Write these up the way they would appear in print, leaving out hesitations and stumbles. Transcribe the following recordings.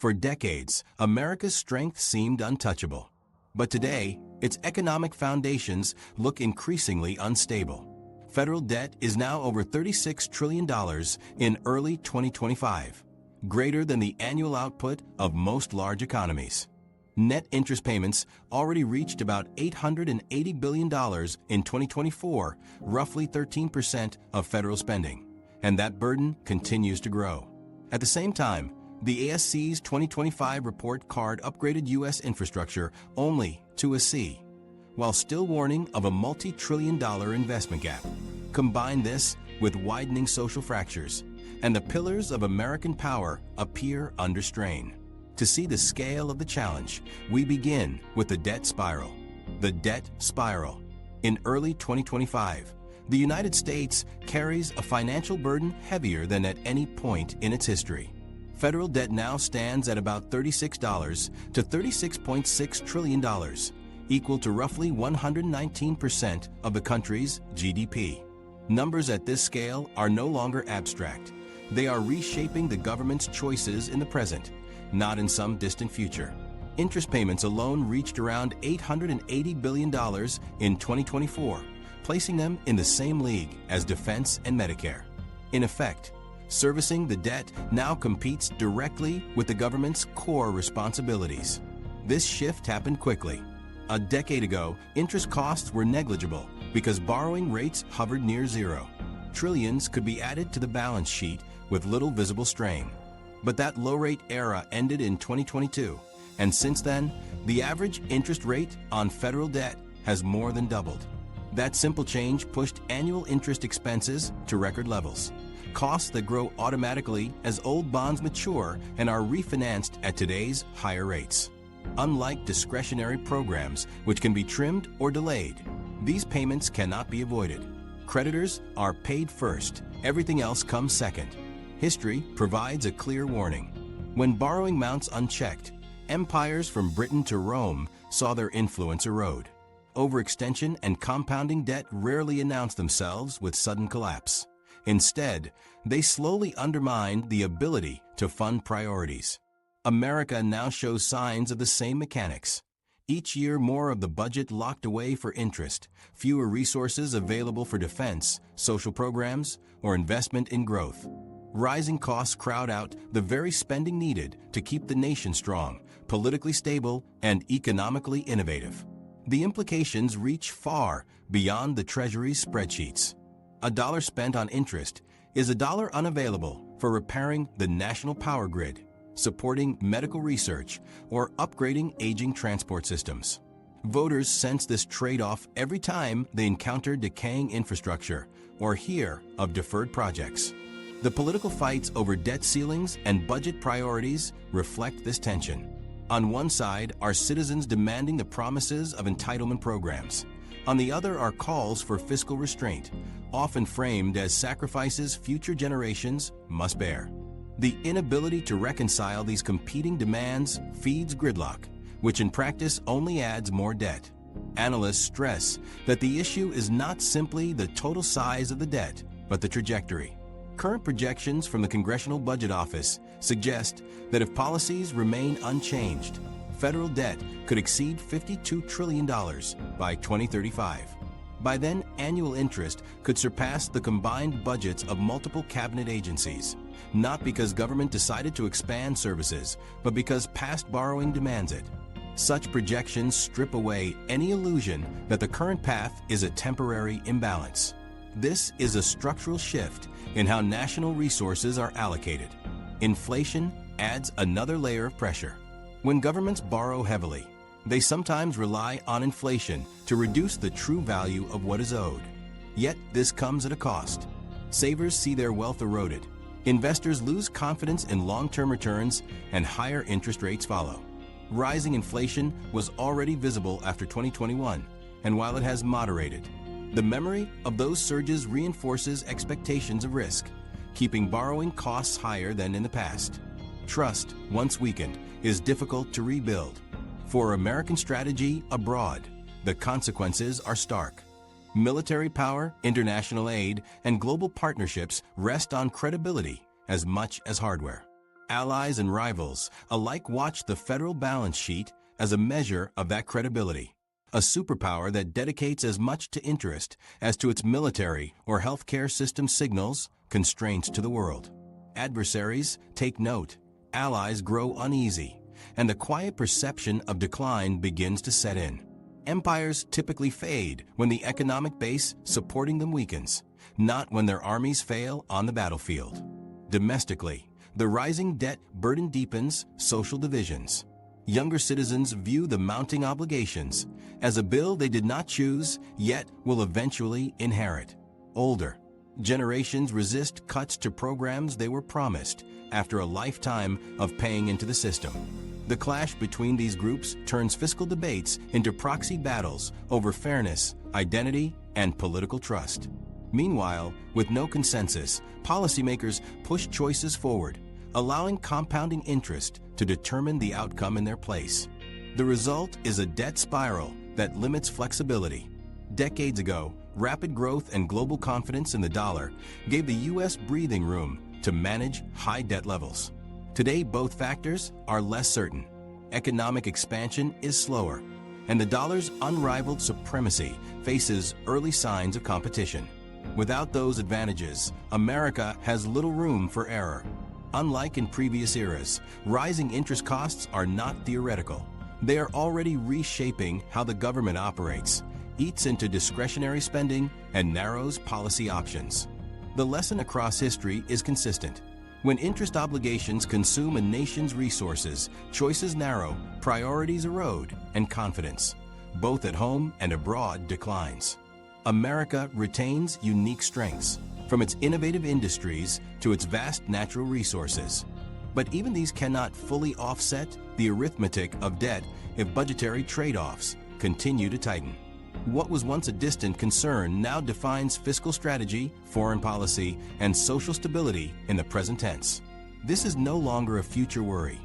For decades, America's strength seemed untouchable. But today, its economic foundations look increasingly unstable. Federal debt is now over $36 trillion in early 2025, greater than the annual output of most large economies. Net interest payments already reached about $880 billion in 2024, roughly 13% of federal spending, and that burden continues to grow. At the same time, the ASCE's 2025 report card upgraded U.S. infrastructure only to a C, while still warning of a multi-trillion-dollar investment gap. Combine this with widening social fractures, and the pillars of American power appear under strain. To see the scale of the challenge, we begin with the debt spiral. The debt spiral. In early 2025, the United States carries a financial burden heavier than at any point in its history. Federal debt now stands at about $36 to $36.6 trillion, equal to roughly 119% of the country's GDP. Numbers at this scale are no longer abstract. They are reshaping the government's choices in the present, not in some distant future. Interest payments alone reached around $880 billion in 2024, placing them in the same league as defense and Medicare. In effect, servicing the debt now competes directly with the government's core responsibilities. This shift happened quickly. A decade ago, interest costs were negligible because borrowing rates hovered near zero. Trillions could be added to the balance sheet with little visible strain. But that low-rate era ended in 2022, and since then, the average interest rate on federal debt has more than doubled. That simple change pushed annual interest expenses to record levels, costs that grow automatically as old bonds mature and are refinanced at today's higher rates. Unlike discretionary programs, which can be trimmed or delayed, these payments cannot be avoided. Creditors are paid first, everything else comes second. History provides a clear warning. When borrowing mounts unchecked, empires from Britain to Rome saw their influence erode. Overextension and compounding debt rarely announce themselves with sudden collapse. Instead, they slowly undermined the ability to fund priorities. America now shows signs of the same mechanics. Each year, more of the budget locked away for interest, fewer resources available for defense, social programs, or investment in growth. Rising costs crowd out the very spending needed to keep the nation strong, politically stable, and economically innovative. The implications reach far beyond the Treasury's spreadsheets. A dollar spent on interest is a dollar unavailable for repairing the national power grid, supporting medical research, or upgrading aging transport systems. Voters sense this trade-off every time they encounter decaying infrastructure or hear of deferred projects. The political fights over debt ceilings and budget priorities reflect this tension. On one side are citizens demanding the promises of entitlement programs. On the other are calls for fiscal restraint, often framed as sacrifices future generations must bear. The inability to reconcile these competing demands feeds gridlock, which in practice only adds more debt. Analysts stress that the issue is not simply the total size of the debt, but the trajectory. Current projections from the Congressional Budget Office suggest that if policies remain unchanged, federal debt could exceed $52 trillion by 2035. By then, annual interest could surpass the combined budgets of multiple cabinet agencies, not because government decided to expand services, but because past borrowing demands it. Such projections strip away any illusion that the current path is a temporary imbalance. This is a structural shift in how national resources are allocated. Inflation adds another layer of pressure. When governments borrow heavily, they sometimes rely on inflation to reduce the true value of what is owed. Yet this comes at a cost. Savers see their wealth eroded. Investors lose confidence in long-term returns, and higher interest rates follow. Rising inflation was already visible after 2021, and while it has moderated, the memory of those surges reinforces expectations of risk, keeping borrowing costs higher than in the past. Trust, once weakened, is difficult to rebuild. For American strategy abroad, the consequences are stark. Military power, international aid, and global partnerships rest on credibility as much as hardware. Allies and rivals alike watch the federal balance sheet as a measure of that credibility, a superpower that dedicates as much to interest as to its military or healthcare system signals constraints to the world. Adversaries take note, allies grow uneasy, and the quiet perception of decline begins to set in. Empires typically fade when the economic base supporting them weakens, not when their armies fail on the battlefield. Domestically, the rising debt burden deepens social divisions. Younger citizens view the mounting obligations as a bill they did not choose, yet will eventually inherit. Older generations resist cuts to programs they were promised after a lifetime of paying into the system. The clash between these groups turns fiscal debates into proxy battles over fairness, identity, and political trust. Meanwhile, with no consensus, policymakers push choices forward, allowing compounding interest to determine the outcome in their place. The result is a debt spiral that limits flexibility. Decades ago, rapid growth and global confidence in the dollar gave the U.S. breathing room to manage high debt levels. Today, both factors are less certain. Economic expansion is slower, and the dollar's unrivaled supremacy faces early signs of competition. Without those advantages, America has little room for error. Unlike in previous eras, rising interest costs are not theoretical. They are already reshaping how the government operates, eats into discretionary spending, and narrows policy options. The lesson across history is consistent. When interest obligations consume a nation's resources, choices narrow, priorities erode, and confidence, both at home and abroad, declines. America retains unique strengths, from its innovative industries to its vast natural resources. But even these cannot fully offset the arithmetic of debt if budgetary trade-offs continue to tighten. What was once a distant concern now defines fiscal strategy, foreign policy, and social stability in the present tense. This is no longer a future worry.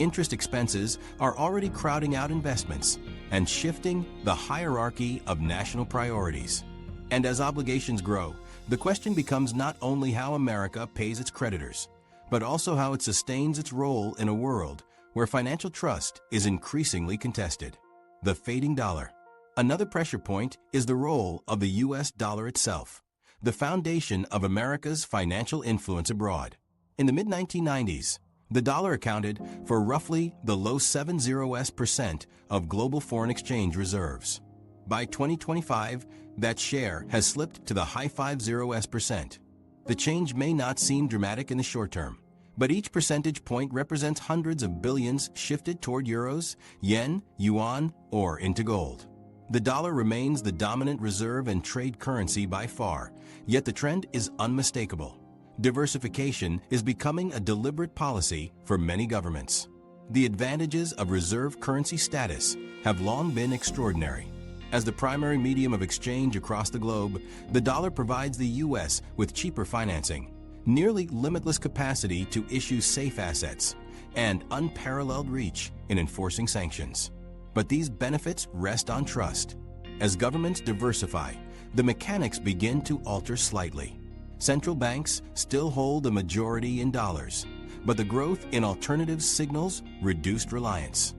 Interest expenses are already crowding out investments and shifting the hierarchy of national priorities. And as obligations grow, the question becomes not only how America pays its creditors, but also how it sustains its role in a world where financial trust is increasingly contested. The fading dollar. Another pressure point is the role of the U.S. dollar itself, the foundation of America's financial influence abroad. In the mid-1990s, the dollar accounted for roughly the low 70% of global foreign exchange reserves. By 2025, that share has slipped to the high 50%. The change may not seem dramatic in the short term, but each percentage point represents hundreds of billions shifted toward euros, yen, yuan, or into gold. The dollar remains the dominant reserve and trade currency by far, yet the trend is unmistakable. Diversification is becoming a deliberate policy for many governments. The advantages of reserve currency status have long been extraordinary. As the primary medium of exchange across the globe, the dollar provides the U.S. with cheaper financing, nearly limitless capacity to issue safe assets, and unparalleled reach in enforcing sanctions. But these benefits rest on trust. As governments diversify, the mechanics begin to alter slightly. Central banks still hold a majority in dollars, but the growth in alternatives signals reduced reliance.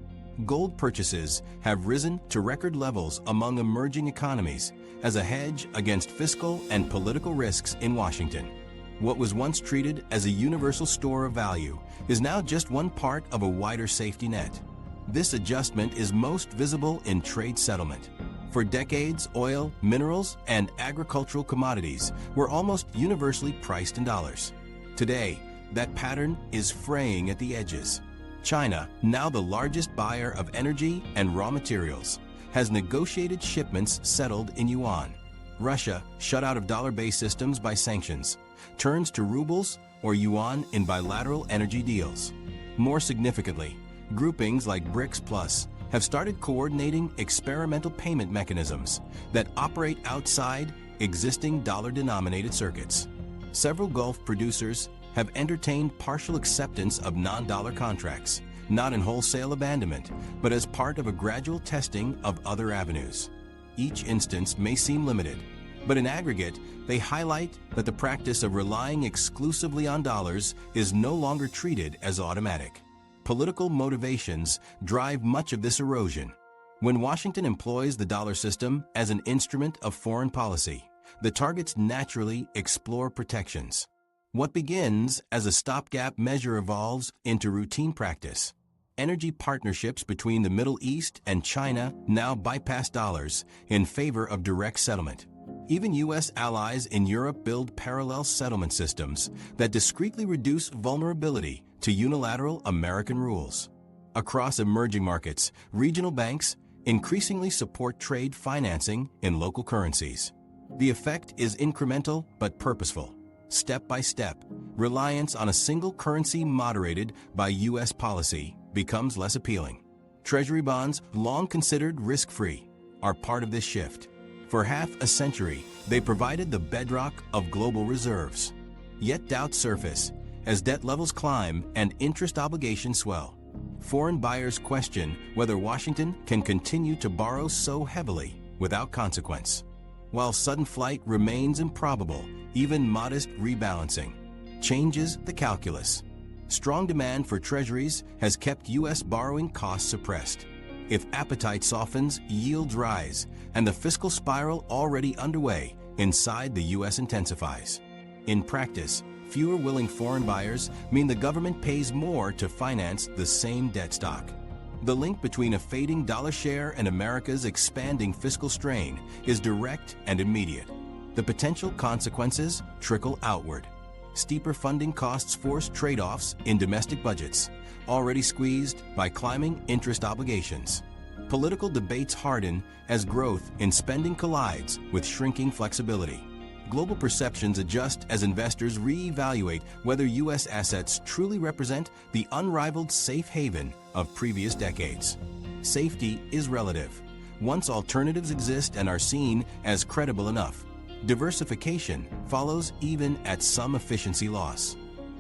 Gold purchases have risen to record levels among emerging economies as a hedge against fiscal and political risks in Washington. What was once treated as a universal store of value is now just one part of a wider safety net. This adjustment is most visible in trade settlement. For decades, oil, minerals, and agricultural commodities were almost universally priced in dollars. Today, that pattern is fraying at the edges. China, now the largest buyer of energy and raw materials, has negotiated shipments settled in yuan. Russia, shut out of dollar-based systems by sanctions, turns to rubles or yuan in bilateral energy deals. More significantly, groupings like BRICS Plus have started coordinating experimental payment mechanisms that operate outside existing dollar-denominated circuits. Several Gulf producers have entertained partial acceptance of non-dollar contracts, not in wholesale abandonment, but as part of a gradual testing of other avenues. Each instance may seem limited, But in aggregate, they highlight that the practice of relying exclusively on dollars is no longer treated as automatic. Political motivations drive much of this erosion. When Washington employs the dollar system as an instrument of foreign policy, the targets naturally explore protections. What begins as a stopgap measure evolves into routine practice. Energy partnerships between the Middle East and China now bypass dollars in favor of direct settlement. Even U.S. allies in Europe build parallel settlement systems that discreetly reduce vulnerability to unilateral American rules. Across emerging markets, regional banks increasingly support trade financing in local currencies. The effect is incremental but purposeful. Step by step, reliance on a single currency moderated by U.S. policy becomes less appealing. Treasury bonds, long considered risk-free, are part of this shift. For half a century, they provided the bedrock of global reserves. Yet doubts surface as debt levels climb and interest obligations swell. Foreign buyers question whether Washington can continue to borrow so heavily without consequence. While sudden flight remains improbable, even modest rebalancing changes the calculus. Strong demand for treasuries has kept U.S. borrowing costs suppressed. If appetite softens, yields rise, and the fiscal spiral already underway inside the U.S. intensifies. In practice, fewer willing foreign buyers mean the government pays more to finance the same debt stock. The link between a fading dollar share and America's expanding fiscal strain is direct and immediate. The potential consequences trickle outward. Steeper funding costs force trade-offs in domestic budgets, already squeezed by climbing interest obligations. Political debates harden as growth in spending collides with shrinking flexibility. Global perceptions adjust as investors reevaluate whether U.S. assets truly represent the unrivaled safe haven of previous decades. Safety is relative. Once alternatives exist and are seen as credible enough, diversification follows even at some efficiency loss.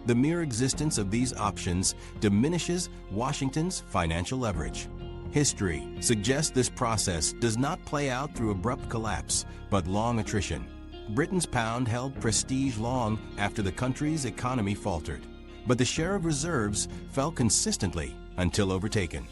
The mere existence of these options diminishes Washington's financial leverage. History suggests this process does not play out through abrupt collapse, but long attrition. Britain's pound held prestige long after the country's economy faltered, but the share of reserves fell consistently until overtaken.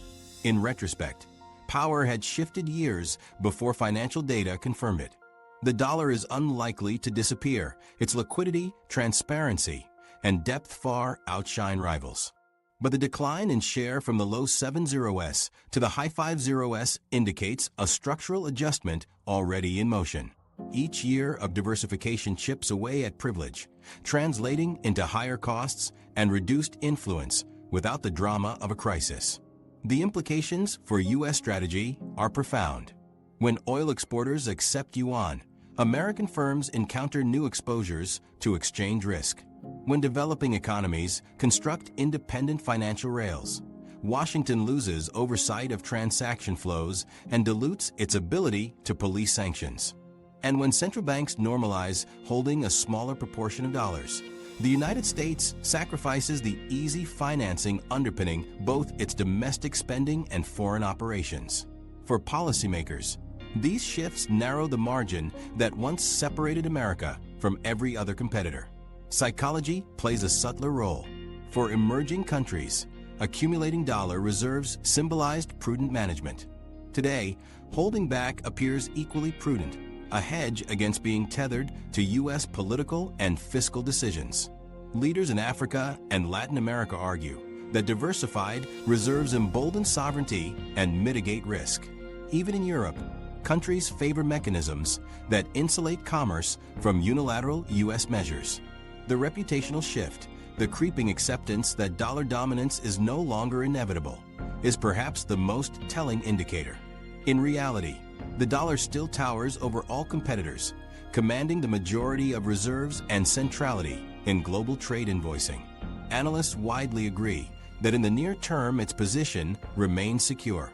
In retrospect, power had shifted years before financial data confirmed it. The dollar is unlikely to disappear. Its liquidity, transparency, and depth far outshine rivals. But the decline in share from the low 7.0s to the high 5.0s indicates a structural adjustment already in motion. Each year of diversification chips away at privilege, translating into higher costs and reduced influence without the drama of a crisis. The implications for U.S. strategy are profound. When oil exporters accept Yuan, American firms encounter new exposures to exchange risk. When developing economies construct independent financial rails, Washington loses oversight of transaction flows and dilutes its ability to police sanctions. And when central banks normalize holding a smaller proportion of dollars, the United States sacrifices the easy financing underpinning both its domestic spending and foreign operations. For policymakers, these shifts narrow the margin that once separated America from every other competitor. Psychology plays a subtler role. For emerging countries, accumulating dollar reserves symbolized prudent management. Today, holding back appears equally prudent, a hedge against being tethered to U.S. political and fiscal decisions. Leaders in Africa and Latin America argue that diversified reserves embolden sovereignty and mitigate risk. Even in Europe, countries favor mechanisms that insulate commerce from unilateral U.S. measures. The reputational shift, the creeping acceptance that dollar dominance is no longer inevitable, is perhaps the most telling indicator. In reality, the dollar still towers over all competitors, commanding the majority of reserves and centrality in global trade invoicing. Analysts widely agree that in the near term its position remains secure.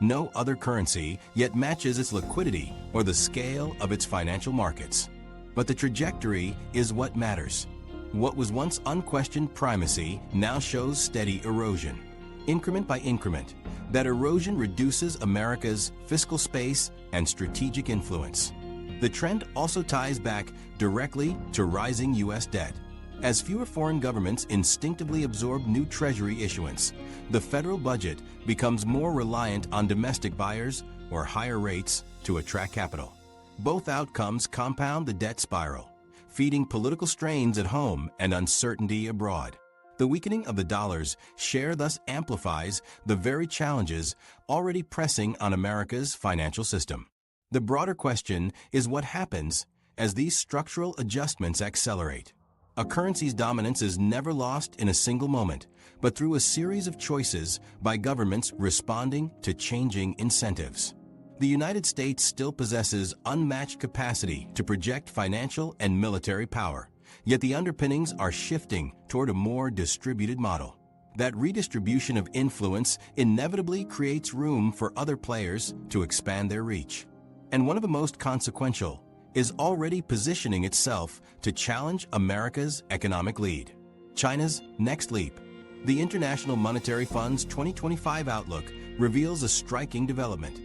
No other currency yet matches its liquidity or the scale of its financial markets. But the trajectory is what matters. What was once unquestioned primacy now shows steady erosion. Increment by increment, that erosion reduces America's fiscal space and strategic influence. The trend also ties back directly to rising U.S. debt. As fewer foreign governments instinctively absorb new Treasury issuance, the federal budget becomes more reliant on domestic buyers or higher rates to attract capital. Both outcomes compound the debt spiral, feeding political strains at home and uncertainty abroad. The weakening of the dollar's share thus amplifies the very challenges already pressing on America's financial system. The broader question is what happens as these structural adjustments accelerate. A currency's dominance is never lost in a single moment, but through a series of choices by governments responding to changing incentives. The United States still possesses unmatched capacity to project financial and military power, yet the underpinnings are shifting toward a more distributed model. That redistribution of influence inevitably creates room for other players to expand their reach. And one of the most consequential is already positioning itself to challenge America's economic lead. China's next leap. The International Monetary Fund's 2025 outlook reveals a striking development.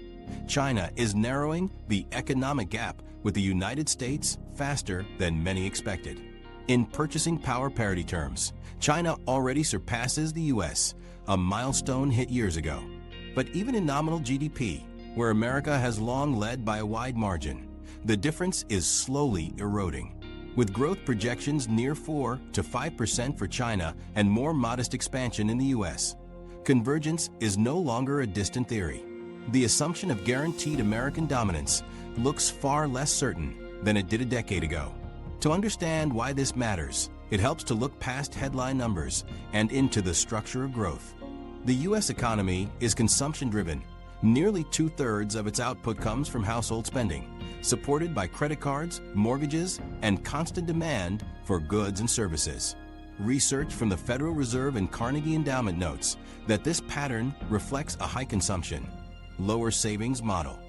China is narrowing the economic gap with the United States faster than many expected. In purchasing power parity terms, China already surpasses the U.S., a milestone hit years ago. But even in nominal GDP, where America has long led by a wide margin, the difference is slowly eroding. With growth projections near 4 to 5% for China and more modest expansion in the U.S., convergence is no longer a distant theory. The assumption of guaranteed American dominance looks far less certain than it did a decade ago. To understand why this matters, it helps to look past headline numbers and into the structure of growth. The U.S. economy is consumption-driven. Nearly 2/3 of its output comes from household spending, supported by credit cards, mortgages, and constant demand for goods and services. Research from the Federal Reserve and Carnegie Endowment notes that this pattern reflects a high consumption, lower savings model.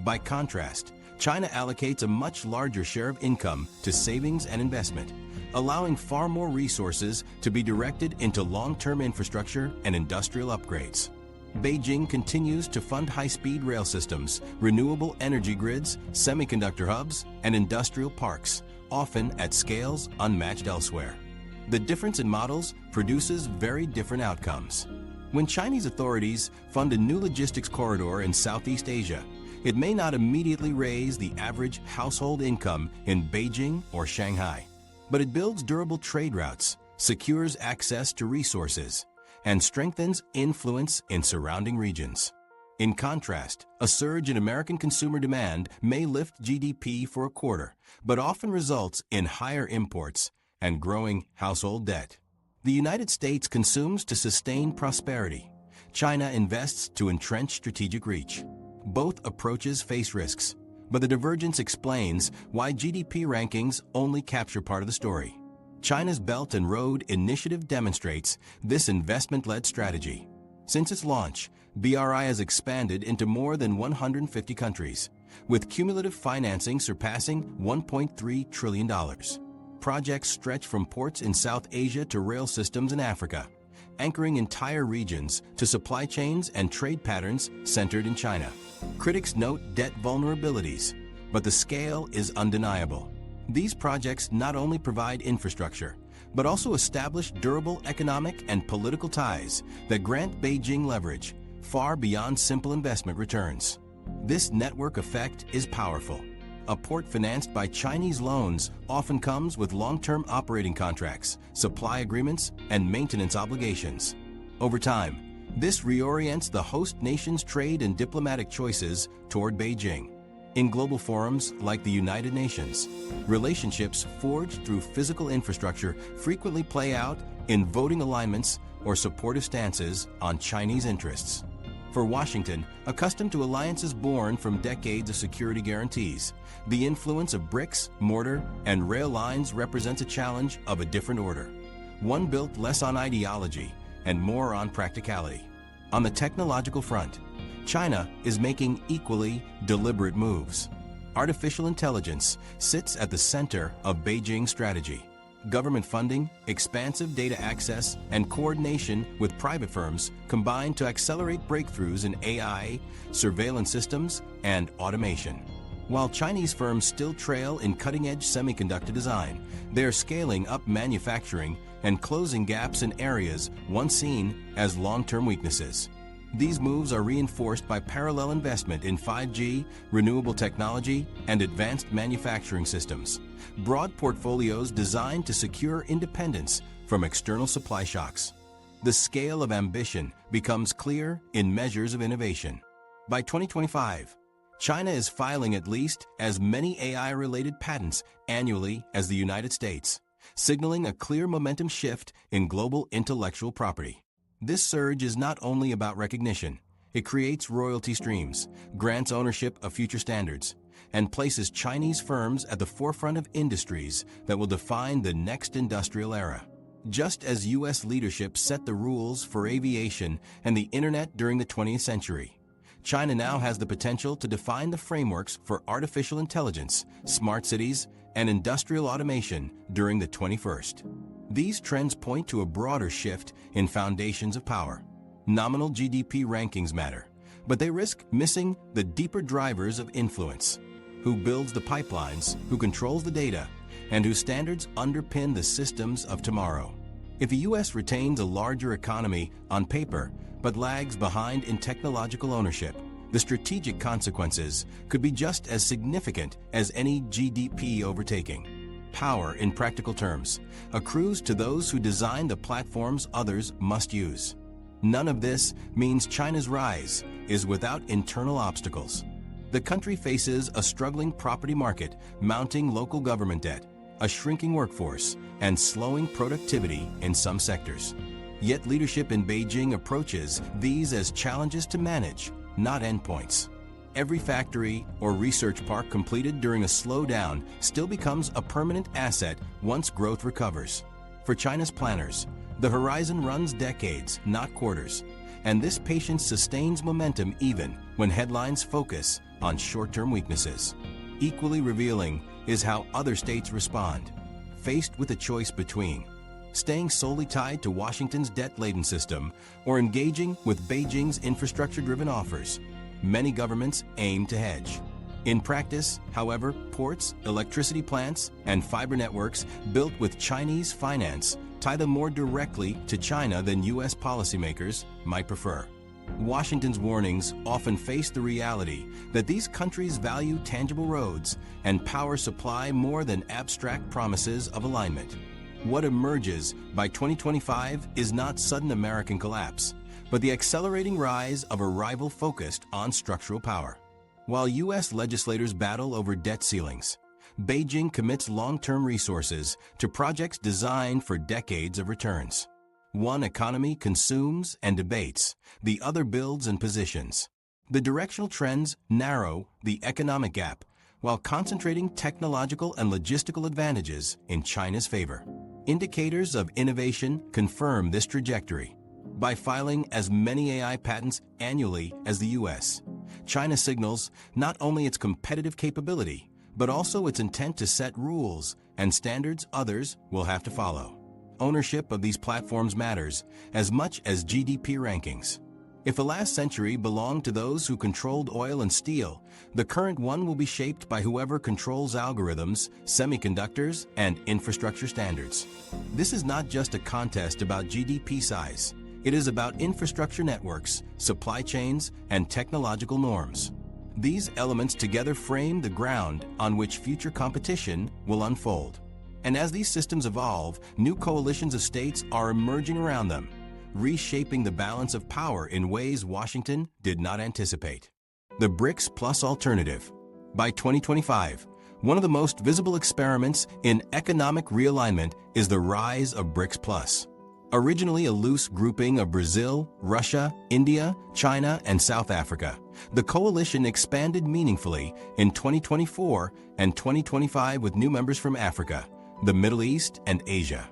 By contrast, China allocates a much larger share of income to savings and investment, allowing far more resources to be directed into long-term infrastructure and industrial upgrades. Beijing continues to fund high-speed rail systems, renewable energy grids, semiconductor hubs, and industrial parks, often at scales unmatched elsewhere. The difference in models produces very different outcomes. When Chinese authorities fund a new logistics corridor in Southeast Asia, it may not immediately raise the average household income in Beijing or Shanghai, but it builds durable trade routes, secures access to resources, and strengthens influence in surrounding regions. In contrast, a surge in American consumer demand may lift GDP for a quarter, but often results in higher imports and growing household debt. The United States consumes to sustain prosperity. China invests to entrench strategic reach. Both approaches face risks, but the divergence explains why GDP rankings only capture part of the story. China's Belt and Road Initiative demonstrates this investment-led strategy. Since its launch, BRI has expanded into more than 150 countries, with cumulative financing surpassing $1.3 trillion. Projects stretch from ports in South Asia to rail systems in Africa, anchoring entire regions to supply chains and trade patterns centered in China. Critics note debt vulnerabilities, but the scale is undeniable. These projects not only provide infrastructure, but also establish durable economic and political ties that grant Beijing leverage far beyond simple investment returns. This network effect is powerful. A port financed by Chinese loans often comes with long-term operating contracts, supply agreements, and maintenance obligations. Over time, this reorients the host nation's trade and diplomatic choices toward Beijing. In global forums like the United Nations, relationships forged through physical infrastructure frequently play out in voting alignments or supportive stances on Chinese interests. For Washington, accustomed to alliances born from decades of security guarantees, the influence of bricks, mortar, and rail lines represents a challenge of a different order, one built less on ideology and more on practicality. On the technological front, China is making equally deliberate moves. Artificial intelligence sits at the center of Beijing's strategy. Government funding, expansive data access, and coordination with private firms combine to accelerate breakthroughs in AI, surveillance systems, and automation. While Chinese firms still trail in cutting-edge semiconductor design, they are scaling up manufacturing and closing gaps in areas once seen as long-term weaknesses. These moves are reinforced by parallel investment in 5G, renewable technology, and advanced manufacturing systems, broad portfolios designed to secure independence from external supply shocks. The scale of ambition becomes clear in measures of innovation. By 2025, China is filing at least as many AI-related patents annually as the United States, signaling a clear momentum shift in global intellectual property. This surge is not only about recognition. It creates royalty streams, grants ownership of future standards, and places Chinese firms at the forefront of industries that will define the next industrial era. Just as U.S. leadership set the rules for aviation and the internet during the 20th century, China now has the potential to define the frameworks for artificial intelligence, smart cities, and industrial automation during the 21st. These trends point to a broader shift in foundations of power. Nominal GDP rankings matter, but they risk missing the deeper drivers of influence. Who builds the pipelines, who controls the data, and whose standards underpin the systems of tomorrow. If the U.S. retains a larger economy on paper, but lags behind in technological ownership, the strategic consequences could be just as significant as any GDP overtaking. Power, in practical terms, accrues to those who design the platforms others must use. None of this means China's rise is without internal obstacles. The country faces a struggling property market, mounting local government debt, a shrinking workforce, and slowing productivity in some sectors. Yet leadership in Beijing approaches these as challenges to manage, not endpoints. Every factory or research park completed during a slowdown still becomes a permanent asset once growth recovers. For China's planners, the horizon runs decades, not quarters, and this patience sustains momentum even when headlines focus on short-term weaknesses. Equally revealing is how other states respond, faced with a choice between staying solely tied to Washington's debt-laden system or engaging with Beijing's infrastructure-driven offers. Many governments aim to hedge. In practice, however, ports, electricity plants, and fiber networks built with Chinese finance tie them more directly to China than U.S. policymakers might prefer. Washington's warnings often face the reality that these countries value tangible roads and power supply more than abstract promises of alignment. What emerges by 2025 is not sudden American collapse, but the accelerating rise of a rival focused on structural power. While U.S. legislators battle over debt ceilings, Beijing commits long-term resources to projects designed for decades of returns. One economy consumes and debates, the other builds and positions. The directional trends narrow the economic gap while concentrating technological and logistical advantages in China's favor. Indicators of innovation confirm this trajectory. By filing as many AI patents annually as the U.S., China signals not only its competitive capability, but also its intent to set rules and standards others will have to follow. Ownership of these platforms matters as much as GDP rankings. If the last century belonged to those who controlled oil and steel, the current one will be shaped by whoever controls algorithms, semiconductors, and infrastructure standards. This is not just a contest about GDP size. It is about infrastructure networks, supply chains, and technological norms. These elements together frame the ground on which future competition will unfold. And as these systems evolve, new coalitions of states are emerging around them, reshaping the balance of power in ways Washington did not anticipate. The BRICS Plus alternative. By 2025, one of the most visible experiments in economic realignment is the rise of BRICS Plus. Originally a loose grouping of Brazil, Russia, India, China, and South Africa, the coalition expanded meaningfully in 2024 and 2025 with new members from Africa, the Middle East, and Asia.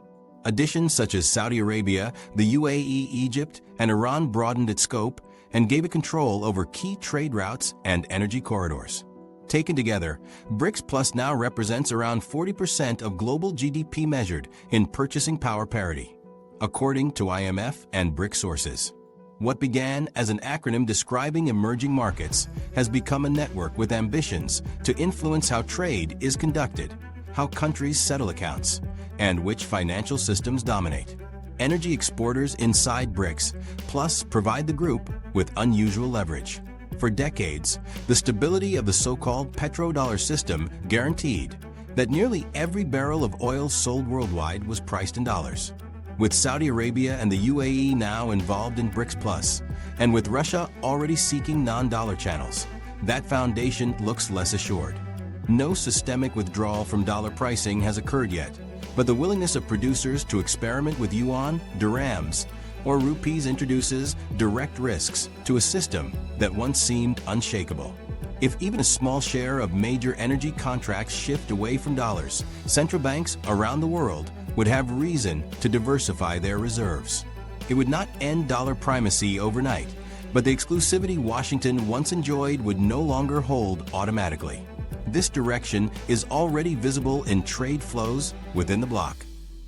Additions such as Saudi Arabia, the UAE, Egypt, and Iran broadened its scope and gave it control over key trade routes and energy corridors. Taken together, BRICS Plus now represents around 40% of global GDP measured in purchasing power parity, according to IMF and BRICS sources. What began as an acronym describing emerging markets has become a network with ambitions to influence how trade is conducted, how countries settle accounts, and which financial systems dominate. Energy exporters inside BRICS Plus provide the group with unusual leverage. For decades, the stability of the so-called petrodollar system guaranteed that nearly every barrel of oil sold worldwide was priced in dollars. With Saudi Arabia and the UAE now involved in BRICS Plus, and with Russia already seeking non-dollar channels, that foundation looks less assured. No systemic withdrawal from dollar pricing has occurred yet, but the willingness of producers to experiment with Yuan, dirhams, or rupees introduces direct risks to a system that once seemed unshakable. If even a small share of major energy contracts shift away from dollars, central banks around the world would have reason to diversify their reserves. It would not end dollar primacy overnight, but the exclusivity Washington once enjoyed would no longer hold automatically. This direction is already visible in trade flows within the bloc.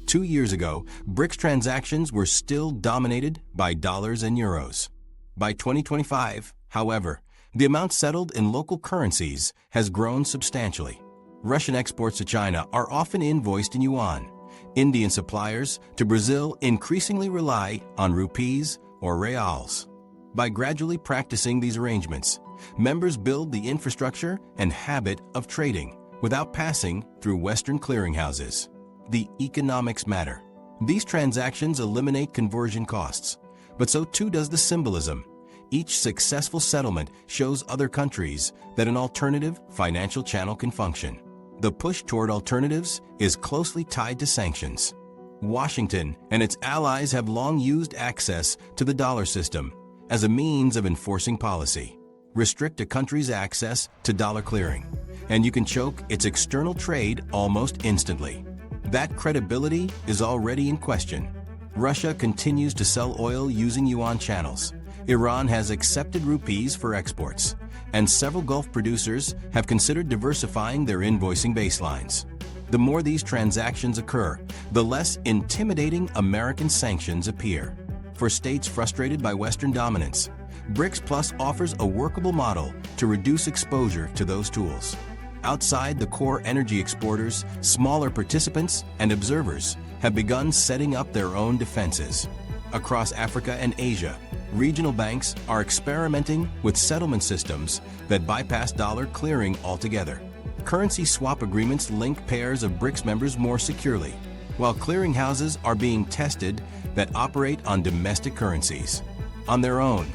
2 years ago, BRICS transactions were still dominated by dollars and euros. By 2025, however, the amount settled in local currencies has grown substantially. Russian exports to China are often invoiced in yuan. Indian suppliers to Brazil increasingly rely on rupees or reals. By gradually practicing these arrangements, members build the infrastructure and habit of trading without passing through Western clearinghouses. The economics matter. These transactions eliminate conversion costs, but so too does the symbolism. Each successful settlement shows other countries that an alternative financial channel can function. The push toward alternatives is closely tied to sanctions. Washington and its allies have long used access to the dollar system as a means of enforcing policy. Restrict a country's access to dollar clearing, and you can choke its external trade almost instantly. That credibility is already in question. Russia continues to sell oil using yuan channels. Iran has accepted rupees for exports, and several Gulf producers have considered diversifying their invoicing baselines. The more these transactions occur, the less intimidating American sanctions appear. For states frustrated by Western dominance, BRICS Plus offers a workable model to reduce exposure to those tools. Outside the core energy exporters, smaller participants and observers have begun setting up their own defenses. Across Africa and Asia, regional banks are experimenting with settlement systems that bypass dollar clearing altogether. Currency swap agreements link pairs of BRICS members more securely, while clearinghouses are being tested that operate on domestic currencies. On their own,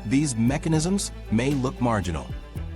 these mechanisms may look marginal.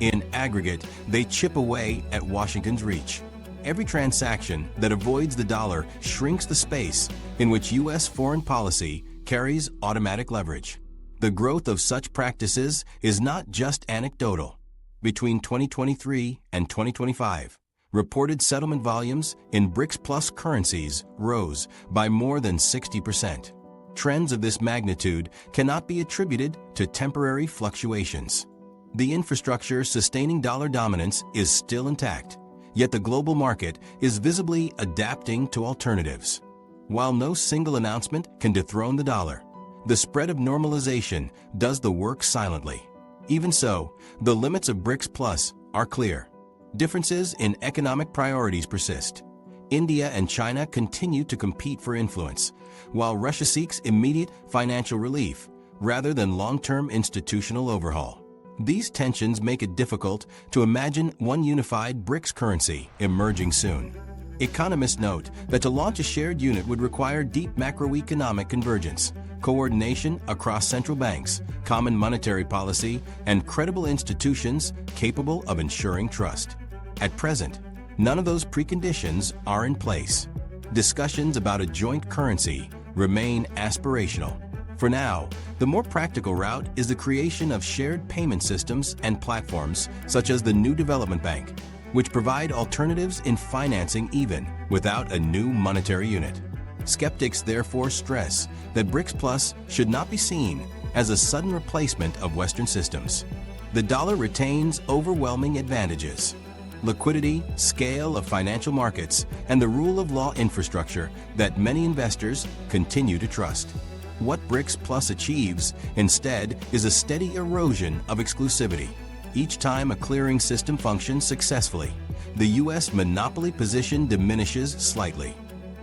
In aggregate, they chip away at Washington's reach. Every transaction that avoids the dollar shrinks the space in which U.S. foreign policy carries automatic leverage. The growth of such practices is not just anecdotal. Between 2023 and 2025, reported settlement volumes in BRICS Plus currencies rose by more than 60%. Trends of this magnitude cannot be attributed to temporary fluctuations. The infrastructure sustaining dollar dominance is still intact, yet the global market is visibly adapting to alternatives. While no single announcement can dethrone the dollar, the spread of normalization does the work silently. Even so, the limits of BRICS Plus are clear. Differences in economic priorities persist. India and China continue to compete for influence, while Russia seeks immediate financial relief rather than long-term institutional overhaul. These tensions make it difficult to imagine one unified BRICS currency emerging soon. Economists note that to launch a shared unit would require deep macroeconomic convergence, coordination across central banks, common monetary policy, and credible institutions capable of ensuring trust. At present, none of those preconditions are in place. Discussions about a joint currency remain aspirational. For now, the more practical route is the creation of shared payment systems and platforms such as the New Development Bank, which provide alternatives in financing even without a new monetary unit. Skeptics therefore stress that BRICS Plus should not be seen as a sudden replacement of Western systems. The dollar retains overwhelming advantages: liquidity, scale of financial markets, and the rule of law infrastructure that many investors continue to trust. What BRICS Plus achieves, instead, is a steady erosion of exclusivity. Each time a clearing system functions successfully, the U.S. monopoly position diminishes slightly.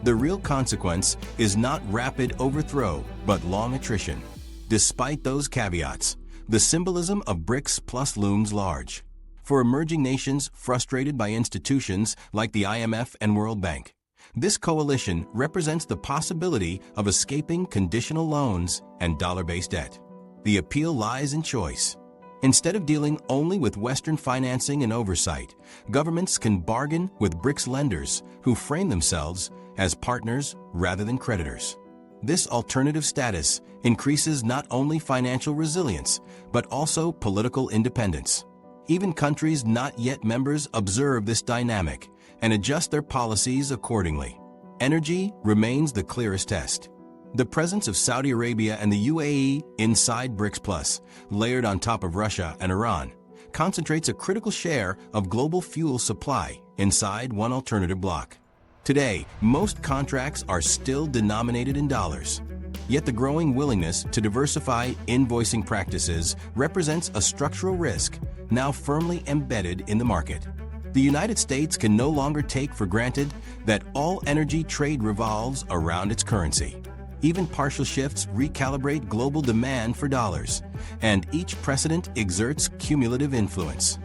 The real consequence is not rapid overthrow, but long attrition. Despite those caveats, the symbolism of BRICS Plus looms large. For emerging nations frustrated by institutions like the IMF and World Bank, this coalition represents the possibility of escaping conditional loans and dollar-based debt. The appeal lies in choice. Instead of dealing only with Western financing and oversight, governments can bargain with BRICS lenders who frame themselves as partners rather than creditors. This alternative status increases not only financial resilience, but also political independence. Even countries not yet members observe this dynamic and adjust their policies accordingly. Energy remains the clearest test. The presence of Saudi Arabia and the UAE inside BRICS Plus, layered on top of Russia and Iran, concentrates a critical share of global fuel supply inside one alternative bloc. Today, most contracts are still denominated in dollars. Yet the growing willingness to diversify invoicing practices represents a structural risk now firmly embedded in the market. The United States can no longer take for granted that all energy trade revolves around its currency. Even partial shifts recalibrate global demand for dollars, and each precedent exerts cumulative influence.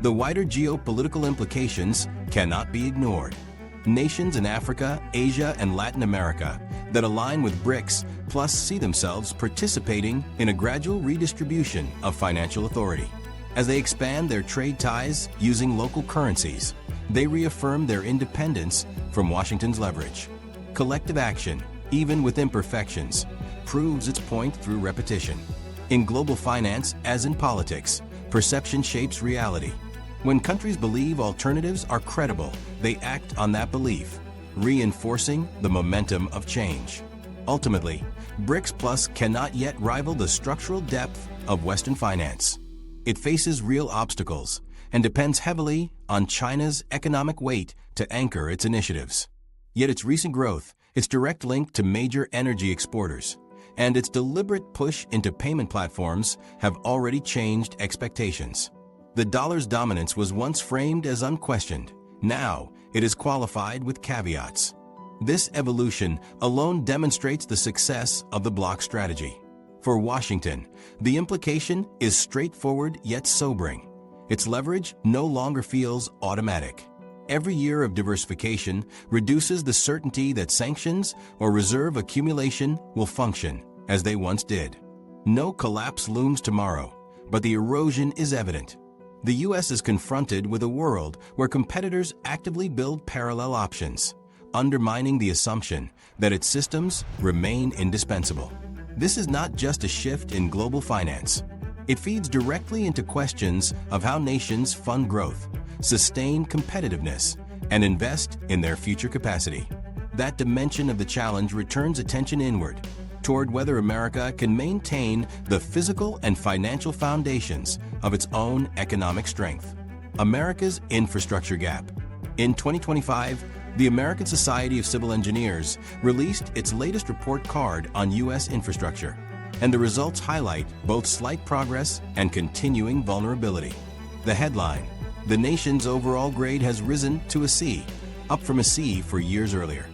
The wider geopolitical implications cannot be ignored. Nations in Africa, Asia, and Latin America that align with BRICS Plus see themselves participating in a gradual redistribution of financial authority. As they expand their trade ties using local currencies, they reaffirm their independence from Washington's leverage. Collective action, even with imperfections, proves its point through repetition. In global finance, as in politics, perception shapes reality. When countries believe alternatives are credible, they act on that belief, reinforcing the momentum of change. Ultimately, BRICS Plus cannot yet rival the structural depth of Western finance. It faces real obstacles and depends heavily on China's economic weight to anchor its initiatives. Yet its recent growth, its direct link to major energy exporters, and its deliberate push into payment platforms have already changed expectations. The dollar's dominance was once framed as unquestioned. Now, it is qualified with caveats. This evolution alone demonstrates the success of the bloc strategy. For Washington, the implication is straightforward yet sobering. Its leverage no longer feels automatic. Every year of diversification reduces the certainty that sanctions or reserve accumulation will function as they once did. No collapse looms tomorrow, but the erosion is evident. The U.S. is confronted with a world where competitors actively build parallel options, undermining the assumption that its systems remain indispensable. This is not just a shift in global finance. It feeds directly into questions of how nations fund growth, sustain competitiveness, and invest in their future capacity. That dimension of the challenge returns attention inward, toward whether America can maintain the physical and financial foundations of its own economic strength. America's infrastructure gap. In 2025, the American Society of Civil Engineers released its latest report card on U.S. infrastructure, and the results highlight both slight progress and continuing vulnerability. The headline: the nation's overall grade has risen to a C, up from a C for years earlier.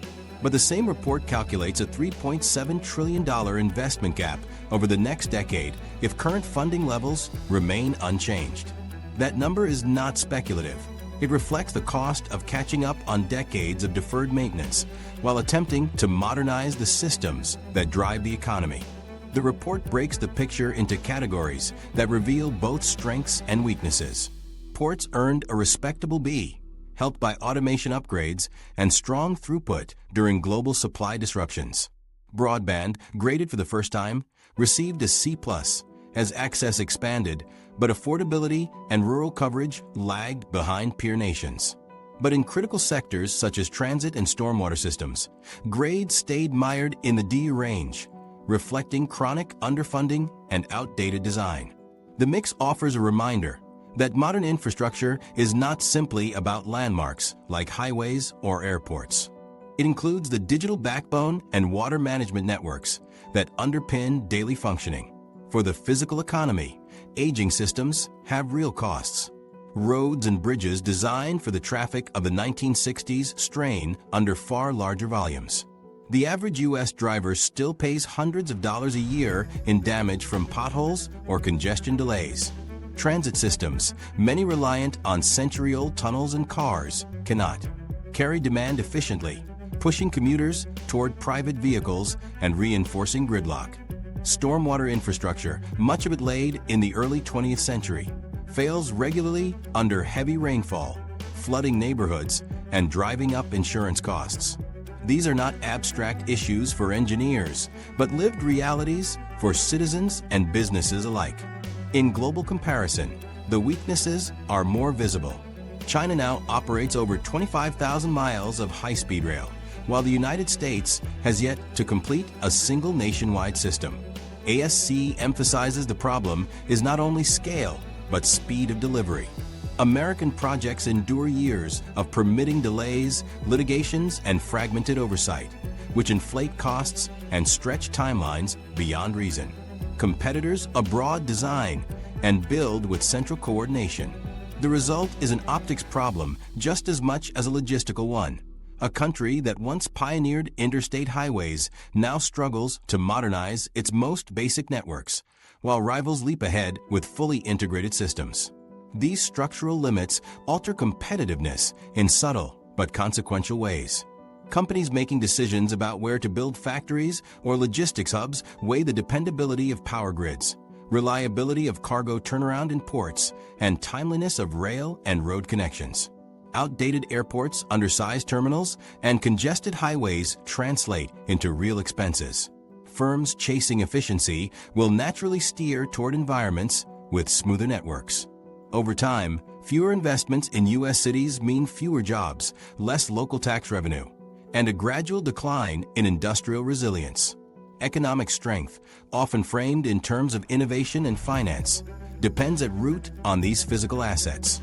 But the same report calculates a $3.7 trillion investment gap over the next decade if current funding levels remain unchanged. That number is not speculative. It reflects the cost of catching up on decades of deferred maintenance while attempting to modernize the systems that drive the economy. The report breaks the picture into categories that reveal both strengths and weaknesses. Ports earned a respectable B, helped by automation upgrades and strong throughput during global supply disruptions. Broadband, graded for the first time, received a C+, as access expanded, but affordability and rural coverage lagged behind peer nations. But in critical sectors such as transit and stormwater systems, grades stayed mired in the D range, reflecting chronic underfunding and outdated design. The mix offers a reminder that modern infrastructure is not simply about landmarks like highways or airports. It includes the digital backbone and water management networks that underpin daily functioning. For the physical economy, aging systems have real costs. Roads and bridges designed for the traffic of the 1960s strain under far larger volumes. The average U.S. driver still pays hundreds of dollars a year in damage from potholes or congestion delays. Transit systems, many reliant on century-old tunnels and cars, cannot carry demand efficiently, pushing commuters toward private vehicles and reinforcing gridlock. Stormwater infrastructure, much of it laid in the early 20th century, fails regularly under heavy rainfall, flooding neighborhoods, and driving up insurance costs. These are not abstract issues for engineers, but lived realities for citizens and businesses alike. In global comparison, the weaknesses are more visible. China now operates over 25,000 miles of high-speed rail, while the United States has yet to complete a single nationwide system. ASCE emphasizes the problem is not only scale, but speed of delivery. American projects endure years of permitting delays, litigations, and fragmented oversight, which inflate costs and stretch timelines beyond reason. Competitors abroad design and build with central coordination. The result is an optics problem just as much as a logistical one. A country that once pioneered interstate highways now struggles to modernize its most basic networks, while rivals leap ahead with fully integrated systems. These structural limits alter competitiveness in subtle but consequential ways. Companies making decisions about where to build factories or logistics hubs weigh the dependability of power grids, reliability of cargo turnaround in ports, and timeliness of rail and road connections. Outdated airports, undersized terminals, and congested highways translate into real expenses. Firms chasing efficiency will naturally steer toward environments with smoother networks. Over time, fewer investments in U.S. cities mean fewer jobs, less local tax revenue, and a gradual decline in industrial resilience. Economic strength, often framed in terms of innovation and finance, depends at root on these physical assets.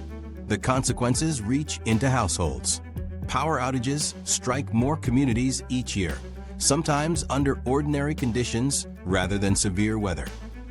The consequences reach into households. Power outages strike more communities each year, sometimes under ordinary conditions rather than severe weather.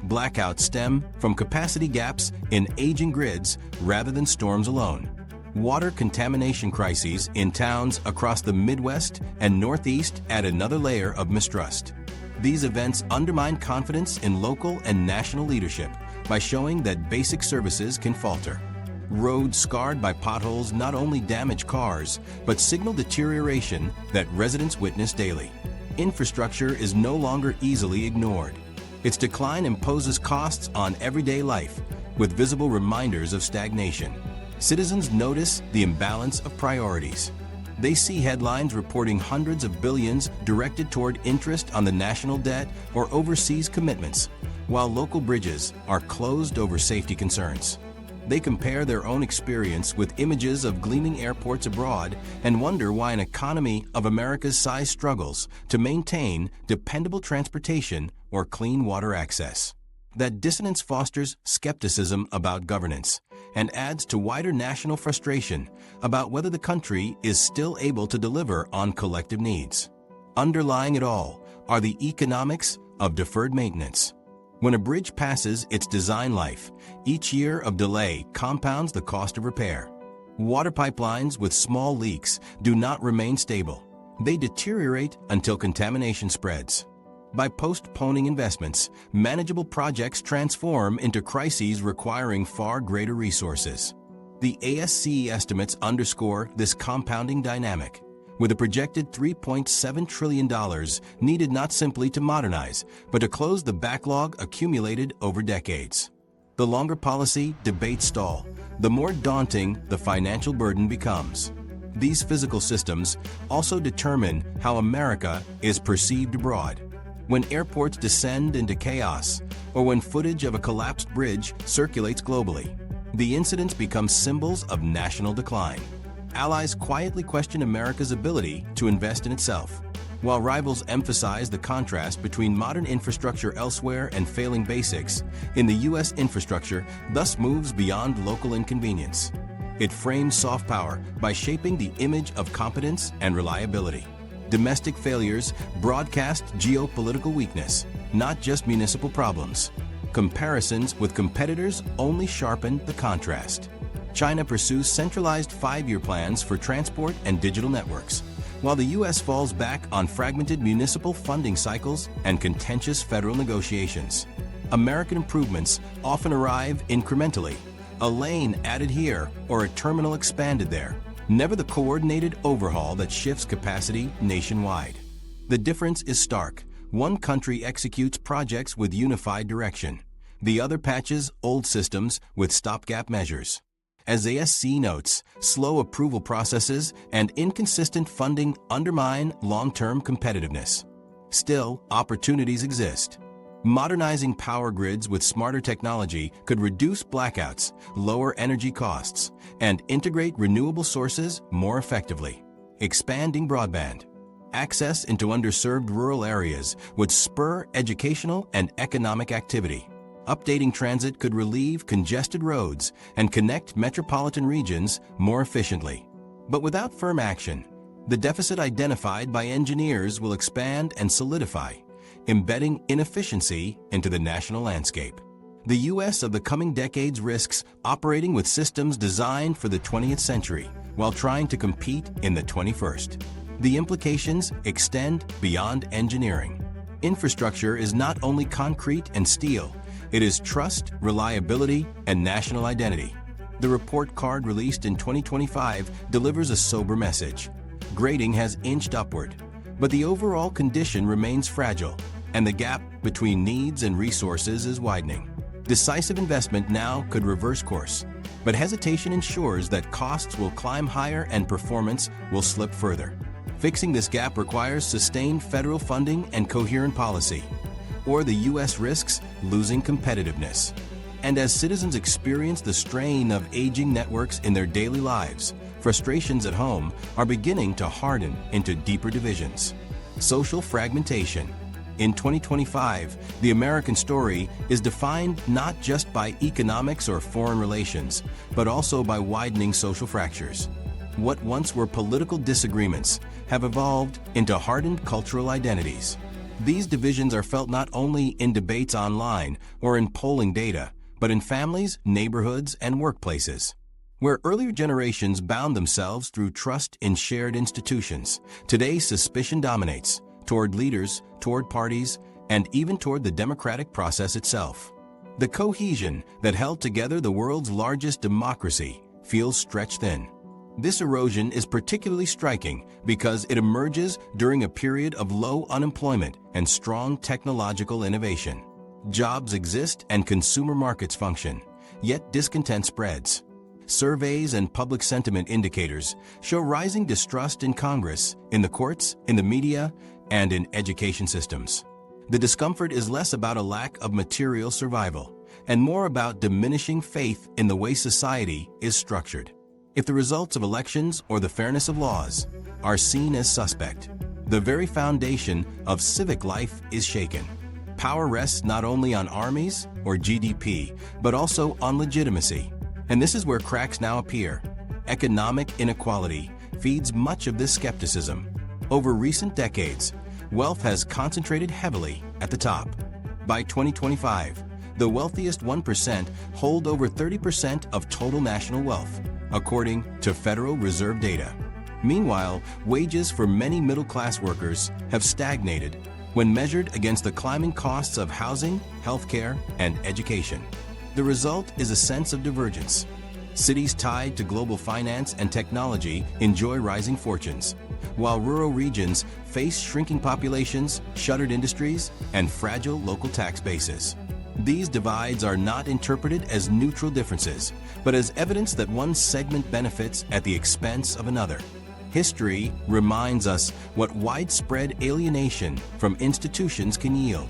Blackouts stem from capacity gaps in aging grids rather than storms alone. Water contamination crises in towns across the Midwest and Northeast add another layer of mistrust. These events undermine confidence in local and national leadership by showing that basic services can falter. Roads scarred by potholes not only damage cars, but signal deterioration that residents witness daily. Infrastructure is no longer easily ignored. Its decline imposes costs on everyday life, with visible reminders of stagnation. Citizens notice the imbalance of priorities. They see headlines reporting hundreds of billions directed toward interest on the national debt or overseas commitments, while local bridges are closed over safety concerns. They compare their own experience with images of gleaming airports abroad and wonder why an economy of America's size struggles to maintain dependable transportation or clean water access. That dissonance fosters skepticism about governance and adds to wider national frustration about whether the country is still able to deliver on collective needs. Underlying it all are the economics of deferred maintenance. When a bridge passes its design life, each year of delay compounds the cost of repair. Water pipelines with small leaks do not remain stable. They deteriorate until contamination spreads. By postponing investments, manageable projects transform into crises requiring far greater resources. The ASCE estimates underscore this compounding dynamic, with a projected $3.7 trillion needed not simply to modernize, but to close the backlog accumulated over decades. The longer policy debates stall, the more daunting the financial burden becomes. These physical systems also determine how America is perceived abroad. When airports descend into chaos, or when footage of a collapsed bridge circulates globally, the incidents become symbols of national decline. Allies quietly question America's ability to invest in itself, while rivals emphasize the contrast between modern infrastructure elsewhere and failing basics. In the U.S., infrastructure thus moves beyond local inconvenience. It frames soft power by shaping the image of competence and reliability. Domestic failures broadcast geopolitical weakness, not just municipal problems. Comparisons with competitors only sharpen the contrast. China pursues centralized 5-year plans for transport and digital networks, while the U.S. falls back on fragmented municipal funding cycles and contentious federal negotiations. American improvements often arrive incrementally, a lane added here or a terminal expanded there, never the coordinated overhaul that shifts capacity nationwide. The difference is stark. One country executes projects with unified direction. The other patches old systems with stopgap measures. As ASCE notes, slow approval processes and inconsistent funding undermine long-term competitiveness. Still, opportunities exist. Modernizing power grids with smarter technology could reduce blackouts, lower energy costs, and integrate renewable sources more effectively. Expanding broadband access into underserved rural areas would spur educational and economic activity. Updating transit could relieve congested roads and connect metropolitan regions more efficiently. But without firm action, the deficit identified by engineers will expand and solidify, embedding inefficiency into the national landscape. The U.S. of the coming decades risks operating with systems designed for the 20th century while trying to compete in the 21st. The implications extend beyond engineering. Infrastructure is not only concrete and steel, it is trust, reliability, and national identity. The report card released in 2025 delivers a sober message. Grading has inched upward, but the overall condition remains fragile, and the gap between needs and resources is widening. Decisive investment now could reverse course, but hesitation ensures that costs will climb higher and performance will slip further. Fixing this gap requires sustained federal funding and coherent policy, or the U.S. risks losing competitiveness. And as citizens experience the strain of aging networks in their daily lives, frustrations at home are beginning to harden into deeper divisions. Social fragmentation. In 2025, the American story is defined not just by economics or foreign relations, but also by widening social fractures. What once were political disagreements have evolved into hardened cultural identities. These divisions are felt not only in debates online or in polling data, but in families, neighborhoods, and workplaces. Where earlier generations bound themselves through trust in shared institutions, today suspicion dominates toward leaders, toward parties, and even toward the democratic process itself. The cohesion that held together the world's largest democracy feels stretched thin. This erosion is particularly striking because it emerges during a period of low unemployment and strong technological innovation. Jobs exist and consumer markets function, yet discontent spreads. Surveys and public sentiment indicators show rising distrust in Congress, in the courts, in the media, and in education systems. The discomfort is less about a lack of material survival and more about diminishing faith in the way society is structured. If the results of elections or the fairness of laws are seen as suspect, the very foundation of civic life is shaken. Power rests not only on armies or GDP, but also on legitimacy. And this is where cracks now appear. Economic inequality feeds much of this skepticism. Over recent decades, wealth has concentrated heavily at the top. By 2025, the wealthiest 1% hold over 30% of total national wealth, according to Federal Reserve data. Meanwhile, wages for many middle-class workers have stagnated when measured against the climbing costs of housing, healthcare, and education. The result is a sense of divergence. Cities tied to global finance and technology enjoy rising fortunes, while rural regions face shrinking populations, shuttered industries, and fragile local tax bases. These divides are not interpreted as neutral differences, but as evidence that one segment benefits at the expense of another. History reminds us what widespread alienation from institutions can yield.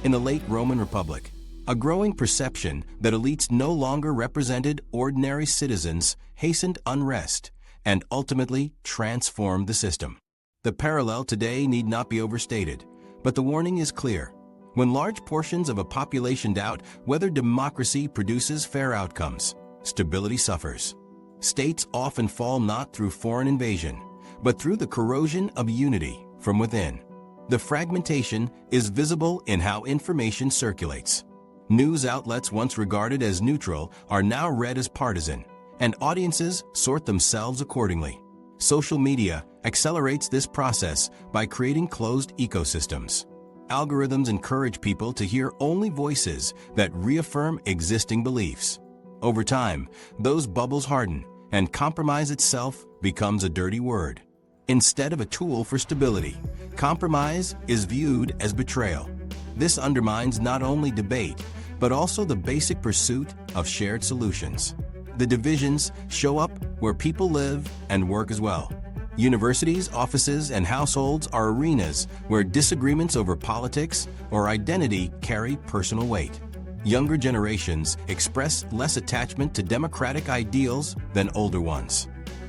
In the late Roman Republic, a growing perception that elites no longer represented ordinary citizens hastened unrest and ultimately transformed the system. The parallel today need not be overstated, but the warning is clear. When large portions of a population doubt whether democracy produces fair outcomes, stability suffers. States often fall not through foreign invasion, but through the corrosion of unity, from within. The fragmentation is visible in how information circulates. News outlets once regarded as neutral are now read as partisan, and audiences sort themselves accordingly. Social media accelerates this process by creating closed ecosystems. Algorithms encourage people to hear only voices that reaffirm existing beliefs. Over time, those bubbles harden, and compromise itself becomes a dirty word. Instead of a tool for stability, compromise is viewed as betrayal. This undermines not only debate, but also the basic pursuit of shared solutions. The divisions show up where people live and work as well. Universities, offices, and households are arenas where disagreements over politics or identity carry personal weight. Younger generations express less attachment to democratic ideals than older ones.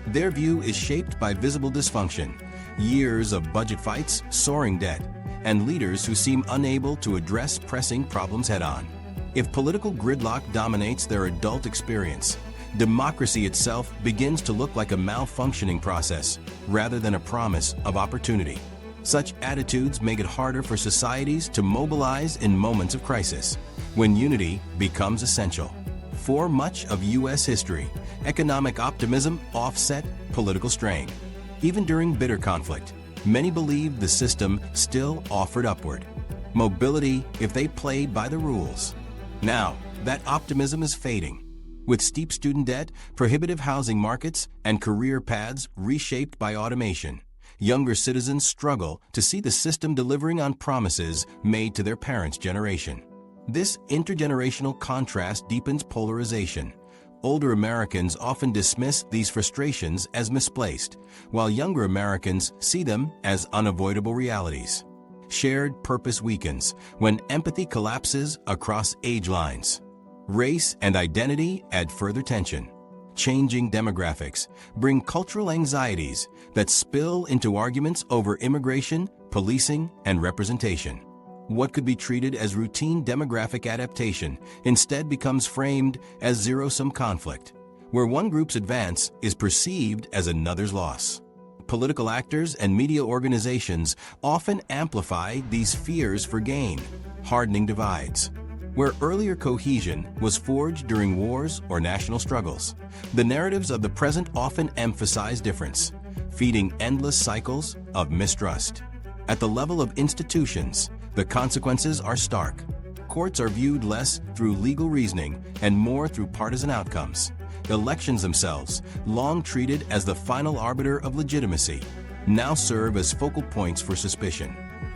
Their view is shaped by visible dysfunction, years of budget fights, soaring debt, and leaders who seem unable to address pressing problems head-on. If political gridlock dominates their adult experience, democracy itself begins to look like a malfunctioning process rather than a promise of opportunity. Such attitudes make it harder for societies to mobilize in moments of crisis, when unity becomes essential. For much of U.S. history, economic optimism offset political strain. Even during bitter conflict, many believed the system still offered upward mobility if they played by the rules. Now, that optimism is fading. With steep student debt, prohibitive housing markets, and career paths reshaped by automation, younger citizens struggle to see the system delivering on promises made to their parents' generation. This intergenerational contrast deepens polarization. Older Americans often dismiss these frustrations as misplaced, while younger Americans see them as unavoidable realities. Shared purpose weakens when empathy collapses across age lines. Race and identity add further tension. Changing demographics bring cultural anxieties that spill into arguments over immigration, policing, and representation. What could be treated as routine demographic adaptation instead becomes framed as zero-sum conflict, where one group's advance is perceived as another's loss. Political actors and media organizations often amplify these fears for gain, hardening divides. Where earlier cohesion was forged during wars or national struggles, the narratives of the present often emphasize difference, feeding endless cycles of mistrust. At the level of institutions, the consequences are stark. Courts are viewed less through legal reasoning and more through partisan outcomes. Elections themselves, long treated as the final arbiter of legitimacy, now serve as focal points for suspicion.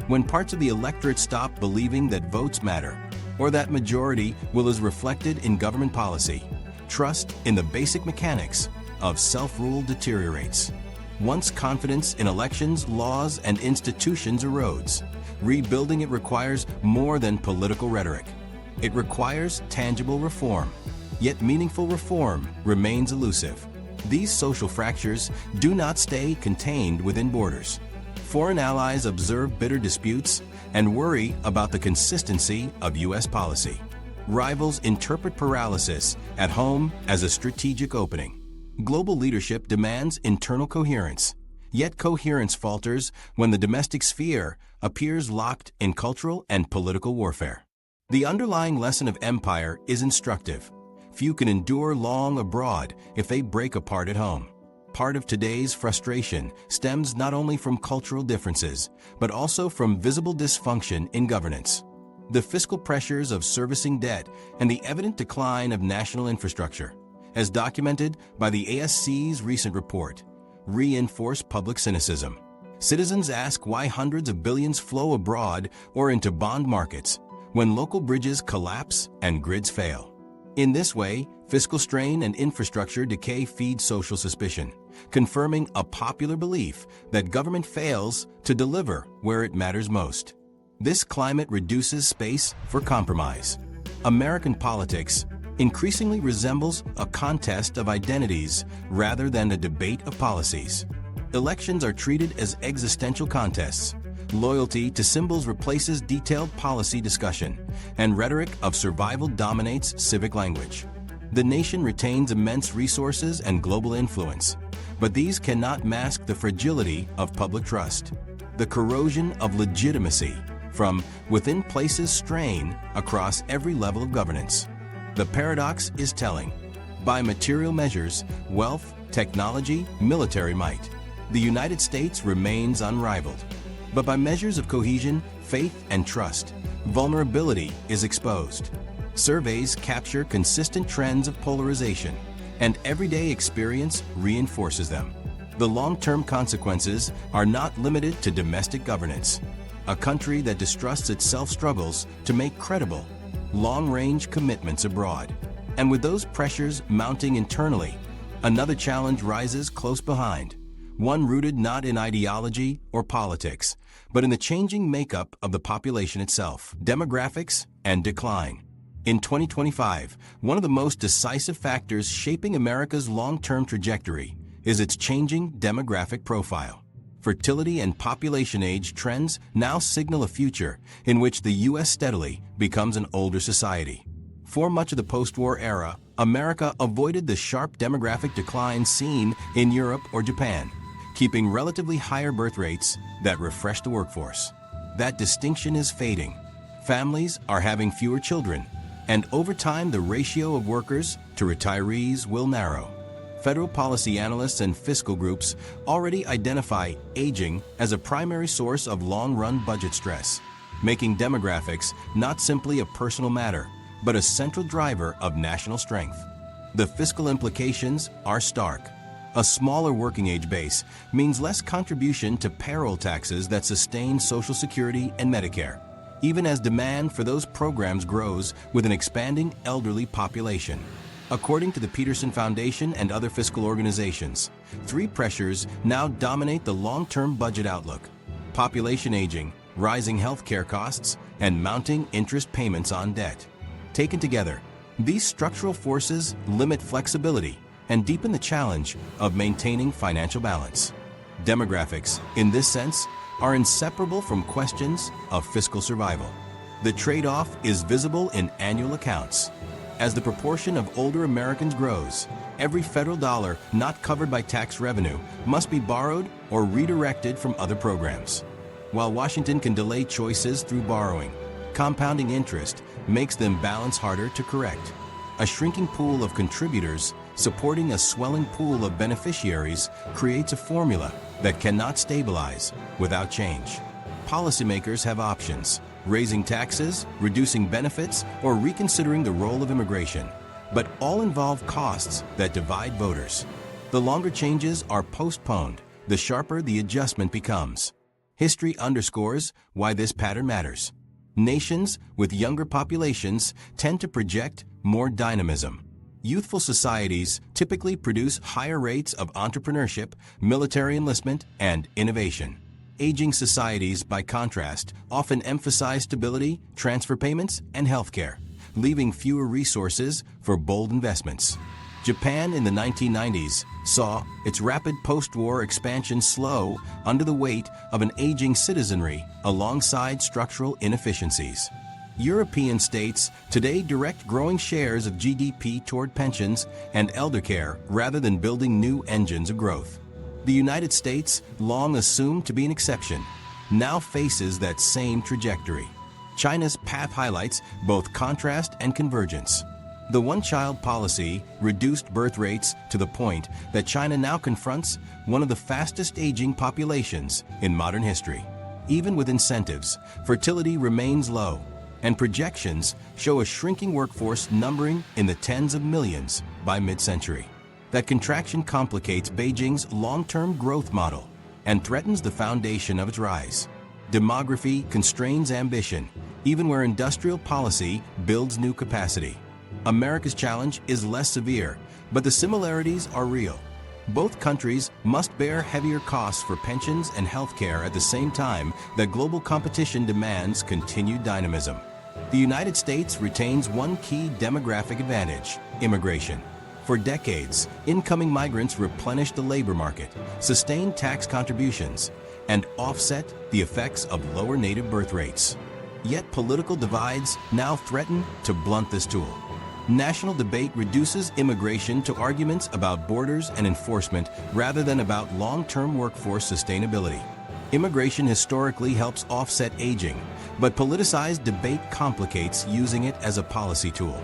When parts of the electorate stop believing that votes matter, or that majority will is reflected in government policy, trust in the basic mechanics of self-rule deteriorates. Once confidence in elections, laws, and institutions erodes, rebuilding it requires more than political rhetoric. It requires tangible reform, yet meaningful reform remains elusive. These social fractures do not stay contained within borders. Foreign allies observe bitter disputes and worry about the consistency of U.S. policy. Rivals interpret paralysis at home as a strategic opening. Global leadership demands internal coherence, yet coherence falters when the domestic sphere appears locked in cultural and political warfare. The underlying lesson of empire is instructive. Few can endure long abroad if they break apart at home. Part of today's frustration stems not only from cultural differences, but also from visible dysfunction in governance. The fiscal pressures of servicing debt and the evident decline of national infrastructure, as documented by the ASCE's recent report, reinforce public cynicism. Citizens ask why hundreds of billions flow abroad or into bond markets when local bridges collapse and grids fail. In this way, fiscal strain and infrastructure decay feed social suspicion, confirming a popular belief that government fails to deliver where it matters most. This climate reduces space for compromise. American politics increasingly resembles a contest of identities rather than a debate of policies. Elections are treated as existential contests. Loyalty to symbols replaces detailed policy discussion, and rhetoric of survival dominates civic language. The nation retains immense resources and global influence, but these cannot mask the fragility of public trust. the corrosion of legitimacy from within places strain across every level of governance. The paradox is telling. By material measures, wealth, technology, military might, the United States remains unrivaled. But by measures of cohesion, faith, and trust, vulnerability is exposed. Surveys capture consistent trends of polarization, and everyday experience reinforces them. The long-term consequences are not limited to domestic governance. A country that distrusts itself struggles to make credible, long-range commitments abroad. And with those pressures mounting internally, another challenge rises close behind, one rooted not in ideology or politics, but in the changing makeup of the population itself, demographics, and decline. In 2025, one of the most decisive factors shaping America's long-term trajectory is its changing demographic profile. Fertility and population age trends now signal a future in which the U.S. steadily becomes an older society. For much of the post-war era, America avoided the sharp demographic decline seen in Europe or Japan, keeping relatively higher birth rates that refresh the workforce. That distinction is fading. Families are having fewer children, and over time the ratio of workers to retirees will narrow. Federal policy analysts and fiscal groups already identify aging as a primary source of long-run budget stress, making demographics not simply a personal matter, but a central driver of national strength. The fiscal implications are stark. A smaller working age base means less contribution to payroll taxes that sustain Social Security and Medicare, even as demand for those programs grows with an expanding elderly population. According to the Peterson Foundation and other fiscal organizations, three pressures now dominate the long-term budget outlook: population aging, rising healthcare costs, and mounting interest payments on debt. Taken together, these structural forces limit flexibility and deepen the challenge of maintaining financial balance. Demographics, in this sense, are inseparable from questions of fiscal survival. The trade-off is visible in annual accounts. As the proportion of older Americans grows, every federal dollar not covered by tax revenue must be borrowed or redirected from other programs. While Washington can delay choices through borrowing, compounding interest makes them balance harder to correct. A shrinking pool of contributors supporting a swelling pool of beneficiaries creates a formula that cannot stabilize without change. Policymakers have options: raising taxes, reducing benefits, or reconsidering the role of immigration. But all involve costs that divide voters. The longer changes are postponed, the sharper the adjustment becomes. History underscores why this pattern matters. Nations with younger populations tend to project more dynamism. Youthful societies typically produce higher rates of entrepreneurship, military enlistment, and innovation. Aging societies, by contrast, often emphasize stability, transfer payments, and healthcare, leaving fewer resources for bold investments. Japan in the 1990s saw its rapid post-war expansion slow under the weight of an aging citizenry alongside structural inefficiencies. European states today direct growing shares of GDP toward pensions and eldercare rather than building new engines of growth. The United States, long assumed to be an exception, now faces that same trajectory. China's path highlights both contrast and convergence. The one-child policy reduced birth rates to the point that China now confronts one of the fastest aging populations in modern history. Even with incentives, fertility remains low, and projections show a shrinking workforce numbering in the tens of millions by mid-century. That contraction complicates Beijing's long-term growth model and threatens the foundation of its rise. Demography constrains ambition, even where industrial policy builds new capacity. America's challenge is less severe, but the similarities are real. Both countries must bear heavier costs for pensions and healthcare at the same time that global competition demands continued dynamism. The United States retains one key demographic advantage: immigration. For decades, incoming migrants replenished the labor market, sustained tax contributions, and offset the effects of lower native birth rates. Yet political divides now threaten to blunt this tool. National debate reduces immigration to arguments about borders and enforcement rather than about long-term workforce sustainability. Immigration historically helps offset aging, but politicized debate complicates using it as a policy tool.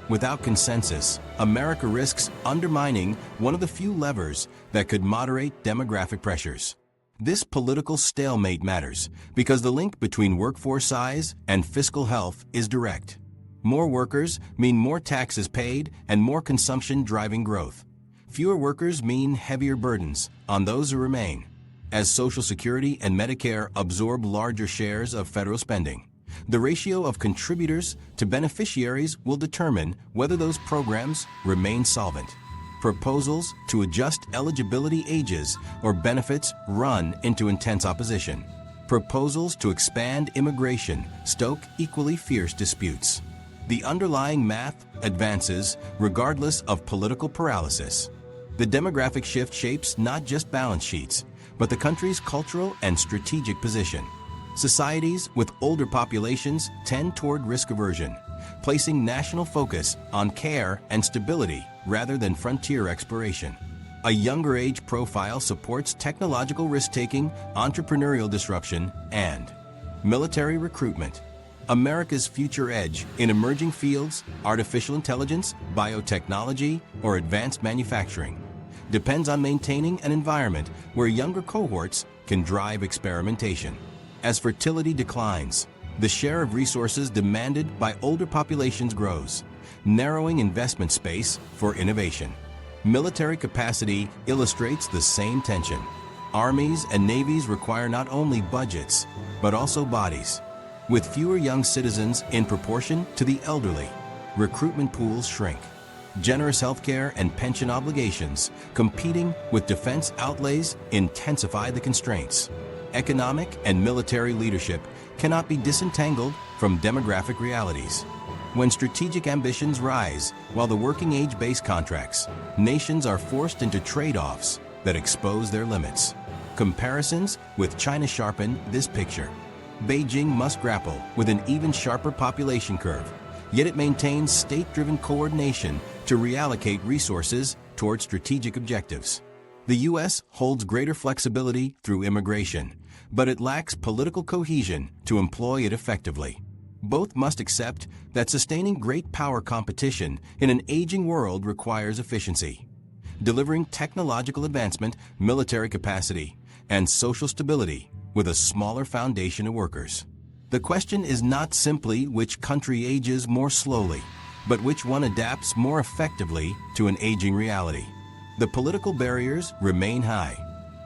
Without consensus, America risks undermining one of the few levers that could moderate demographic pressures. This political stalemate matters because the link between workforce size and fiscal health is direct. More workers mean more taxes paid and more consumption driving growth. Fewer workers mean heavier burdens on those who remain, as Social Security and Medicare absorb larger shares of federal spending. The ratio of contributors to beneficiaries will determine whether those programs remain solvent. Proposals to adjust eligibility ages or benefits run into intense opposition. Proposals to expand immigration stoke equally fierce disputes. The underlying math advances regardless of political paralysis. The demographic shift shapes not just balance sheets, but the country's cultural and strategic position. Societies with older populations tend toward risk aversion, placing national focus on care and stability rather than frontier exploration. A younger age profile supports technological risk-taking, entrepreneurial disruption, and military recruitment. America's future edge in emerging fields, artificial intelligence, biotechnology, or advanced manufacturing, depends on maintaining an environment where younger cohorts can drive experimentation. As fertility declines, the share of resources demanded by older populations grows, narrowing investment space for innovation. Military capacity illustrates the same tension. Armies and navies require not only budgets, but also bodies. With fewer young citizens in proportion to the elderly, recruitment pools shrink. Generous healthcare and pension obligations competing with defense outlays intensify the constraints. Economic and military leadership cannot be disentangled from demographic realities. When strategic ambitions rise while the working age base contracts, nations are forced into trade-offs that expose their limits. Comparisons with China sharpen this picture. Beijing must grapple with an even sharper population curve, yet it maintains state-driven coordination to reallocate resources toward strategic objectives. The U.S. holds greater flexibility through immigration, but it lacks political cohesion to employ it effectively. Both must accept that sustaining great power competition in an aging world requires efficiency. Delivering technological advancement, military capacity, and social stability with a smaller foundation of workers. The question is not simply which country ages more slowly, but which one adapts more effectively to an aging reality. The political barriers remain high.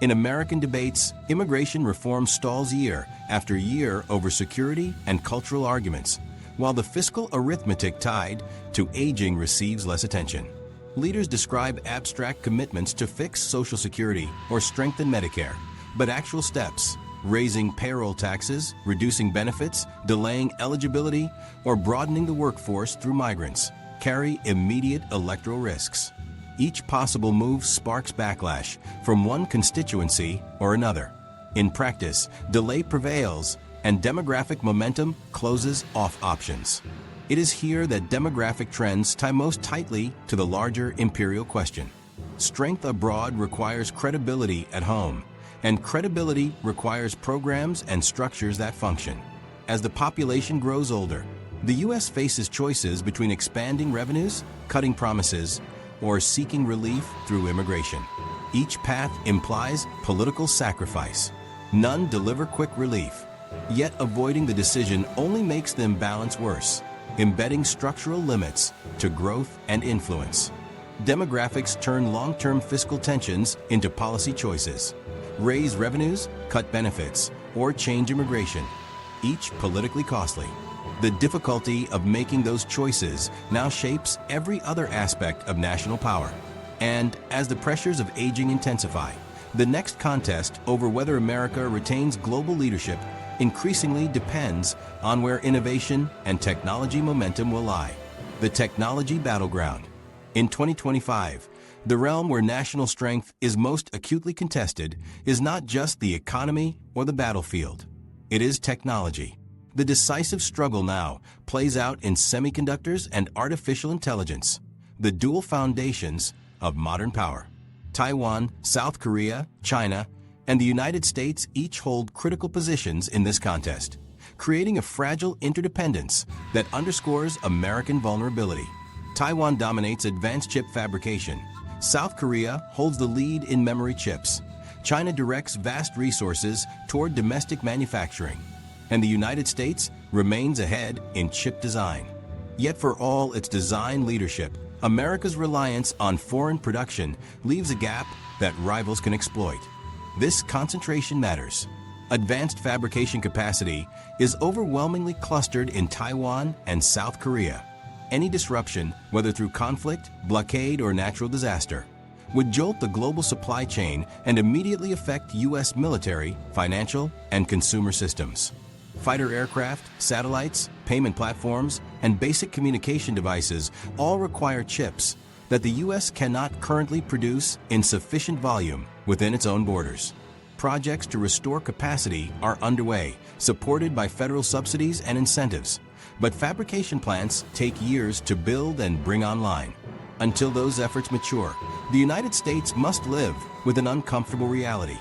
In American debates, immigration reform stalls year after year over security and cultural arguments, while the fiscal arithmetic tied to aging receives less attention. Leaders describe abstract commitments to fix Social Security or strengthen Medicare, but actual steps, raising payroll taxes, reducing benefits, delaying eligibility, or broadening the workforce through migrants, carry immediate electoral risks. Each possible move sparks backlash from one constituency or another. In practice, delay prevails and demographic momentum closes off options. It is here that demographic trends tie most tightly to the larger imperial question. Strength abroad requires credibility at home, and credibility requires programs and structures that function. As the population grows older, the U.S. faces choices between expanding revenues, cutting promises, or seeking relief through immigration. Each path implies political sacrifice. None deliver quick relief. Yet avoiding the decision only makes them balance worse, embedding structural limits to growth and influence. Demographics turn long-term fiscal tensions into policy choices. Raise revenues, cut benefits, or change immigration, each politically costly. The difficulty of making those choices now shapes every other aspect of national power. And as the pressures of aging intensify, the next contest over whether America retains global leadership increasingly depends on where innovation and technology momentum will lie. The technology battleground. In 2025, the realm where national strength is most acutely contested is not just the economy or the battlefield. It is technology. The decisive struggle now plays out in semiconductors and artificial intelligence, the dual foundations of modern power. Taiwan, South Korea, China, and the United States each hold critical positions in this contest, creating a fragile interdependence that underscores American vulnerability. Taiwan dominates advanced chip fabrication. South Korea holds the lead in memory chips. China directs vast resources toward domestic manufacturing, and the United States remains ahead in chip design. Yet for all its design leadership, America's reliance on foreign production leaves a gap that rivals can exploit. This concentration matters. Advanced fabrication capacity is overwhelmingly clustered in Taiwan and South Korea. Any disruption, whether through conflict, blockade, or natural disaster, would jolt the global supply chain and immediately affect U.S. military, financial, and consumer systems. Fighter aircraft, satellites, payment platforms, and basic communication devices all require chips that the U.S. cannot currently produce in sufficient volume within its own borders. Projects to restore capacity are underway, supported by federal subsidies and incentives. But fabrication plants take years to build and bring online. Until those efforts mature, the United States must live with an uncomfortable reality.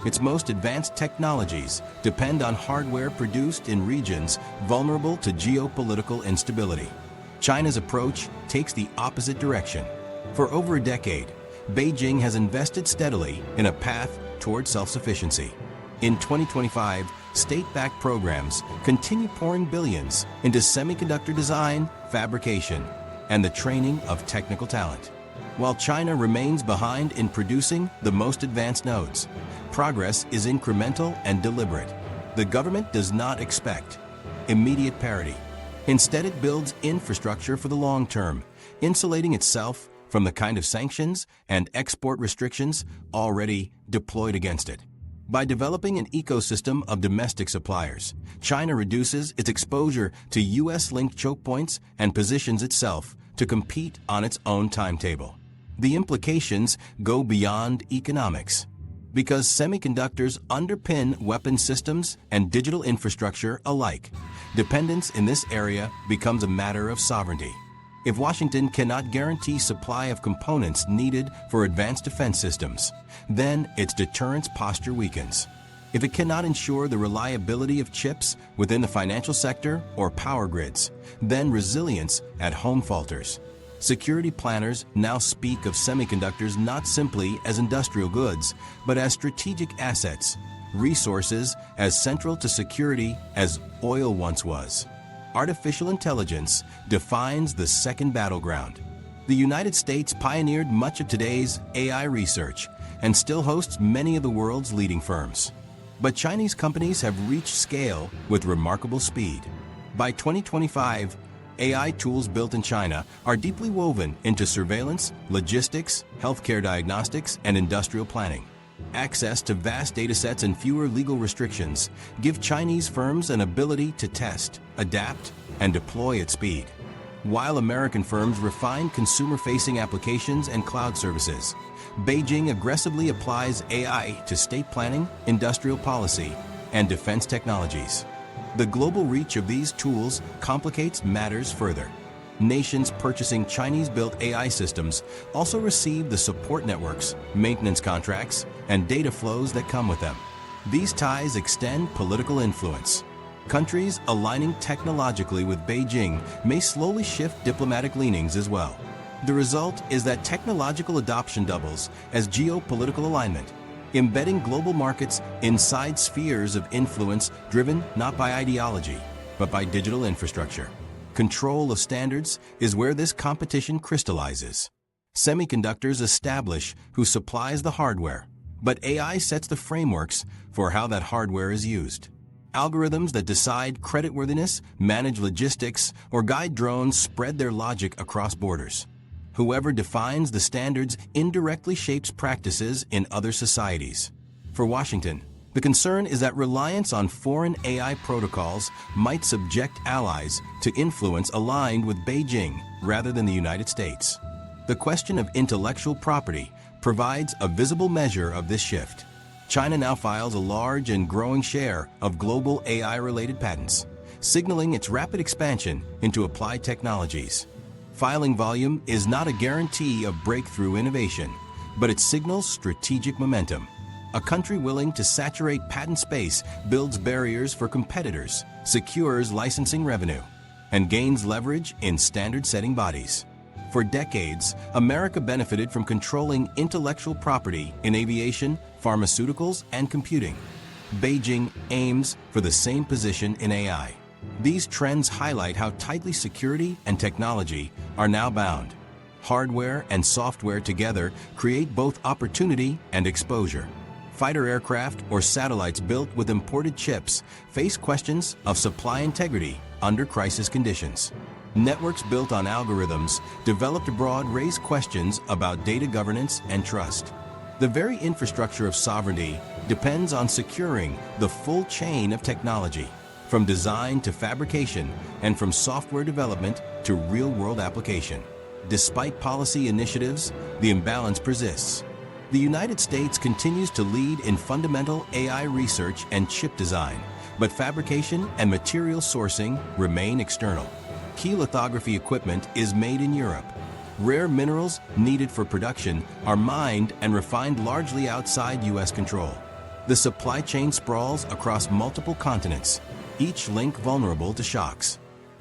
Its most advanced technologies depend on hardware produced in regions vulnerable to geopolitical instability. China's approach takes the opposite direction. For over a decade, Beijing has invested steadily in a path toward self-sufficiency. In 2025, state-backed programs continue pouring billions into semiconductor design, fabrication, and the training of technical talent. While China remains behind in producing the most advanced nodes, progress is incremental and deliberate. The government does not expect immediate parity. Instead, it builds infrastructure for the long term, insulating itself from the kind of sanctions and export restrictions already deployed against it. By developing an ecosystem of domestic suppliers, China reduces its exposure to U.S.-linked choke points and positions itself to compete on its own timetable. The implications go beyond economics. Because semiconductors underpin weapon systems and digital infrastructure alike, dependence in this area becomes a matter of sovereignty. If Washington cannot guarantee supply of components needed for advanced defense systems, then its deterrence posture weakens. If it cannot ensure the reliability of chips within the financial sector or power grids, then resilience at home falters. Security planners now speak of semiconductors not simply as industrial goods, but as strategic assets, resources as central to security as oil once was. Artificial intelligence defines the second battleground. The United States pioneered much of today's AI research and still hosts many of the world's leading firms. But Chinese companies have reached scale with remarkable speed. By 2025, AI tools built in China are deeply woven into surveillance, logistics, healthcare diagnostics, and industrial planning. Access to vast datasets and fewer legal restrictions give Chinese firms an ability to test, adapt, and deploy at speed. While American firms refine consumer-facing applications and cloud services, Beijing aggressively applies AI to state planning, industrial policy, and defense technologies. The global reach of these tools complicates matters further. Nations purchasing Chinese-built AI systems also receive the support networks, maintenance contracts, and data flows that come with them. These ties extend political influence. Countries aligning technologically with Beijing may slowly shift diplomatic leanings as well. The result is that technological adoption doubles as geopolitical alignment, embedding global markets inside spheres of influence driven not by ideology, but by digital infrastructure. Control of standards is where this competition crystallizes. Semiconductors establish who supplies the hardware, but AI sets the frameworks for how that hardware is used. Algorithms that decide creditworthiness, manage logistics, or guide drones spread their logic across borders. Whoever defines the standards indirectly shapes practices in other societies. For Washington, the concern is that reliance on foreign AI protocols might subject allies to influence aligned with Beijing rather than the United States. The question of intellectual property provides a visible measure of this shift. China now files a large and growing share of global AI-related patents, signaling its rapid expansion into applied technologies. Filing volume is not a guarantee of breakthrough innovation, but it signals strategic momentum. A country willing to saturate patent space builds barriers for competitors, secures licensing revenue, and gains leverage in standard-setting bodies. For decades, America benefited from controlling intellectual property in aviation, pharmaceuticals, and computing. Beijing aims for the same position in AI. These trends highlight how tightly security and technology are now bound. Hardware and software together create both opportunity and exposure. Fighter aircraft or satellites built with imported chips face questions of supply integrity under crisis conditions. Networks built on algorithms developed abroad raise questions about data governance and trust. The very infrastructure of sovereignty depends on securing the full chain of technology, from design to fabrication and from software development to real-world application. Despite policy initiatives, the imbalance persists. The United States continues to lead in fundamental AI research and chip design, but fabrication and material sourcing remain external. Key lithography equipment is made in Europe. Rare minerals needed for production are mined and refined largely outside U.S. control. The supply chain sprawls across multiple continents, each link vulnerable to shocks.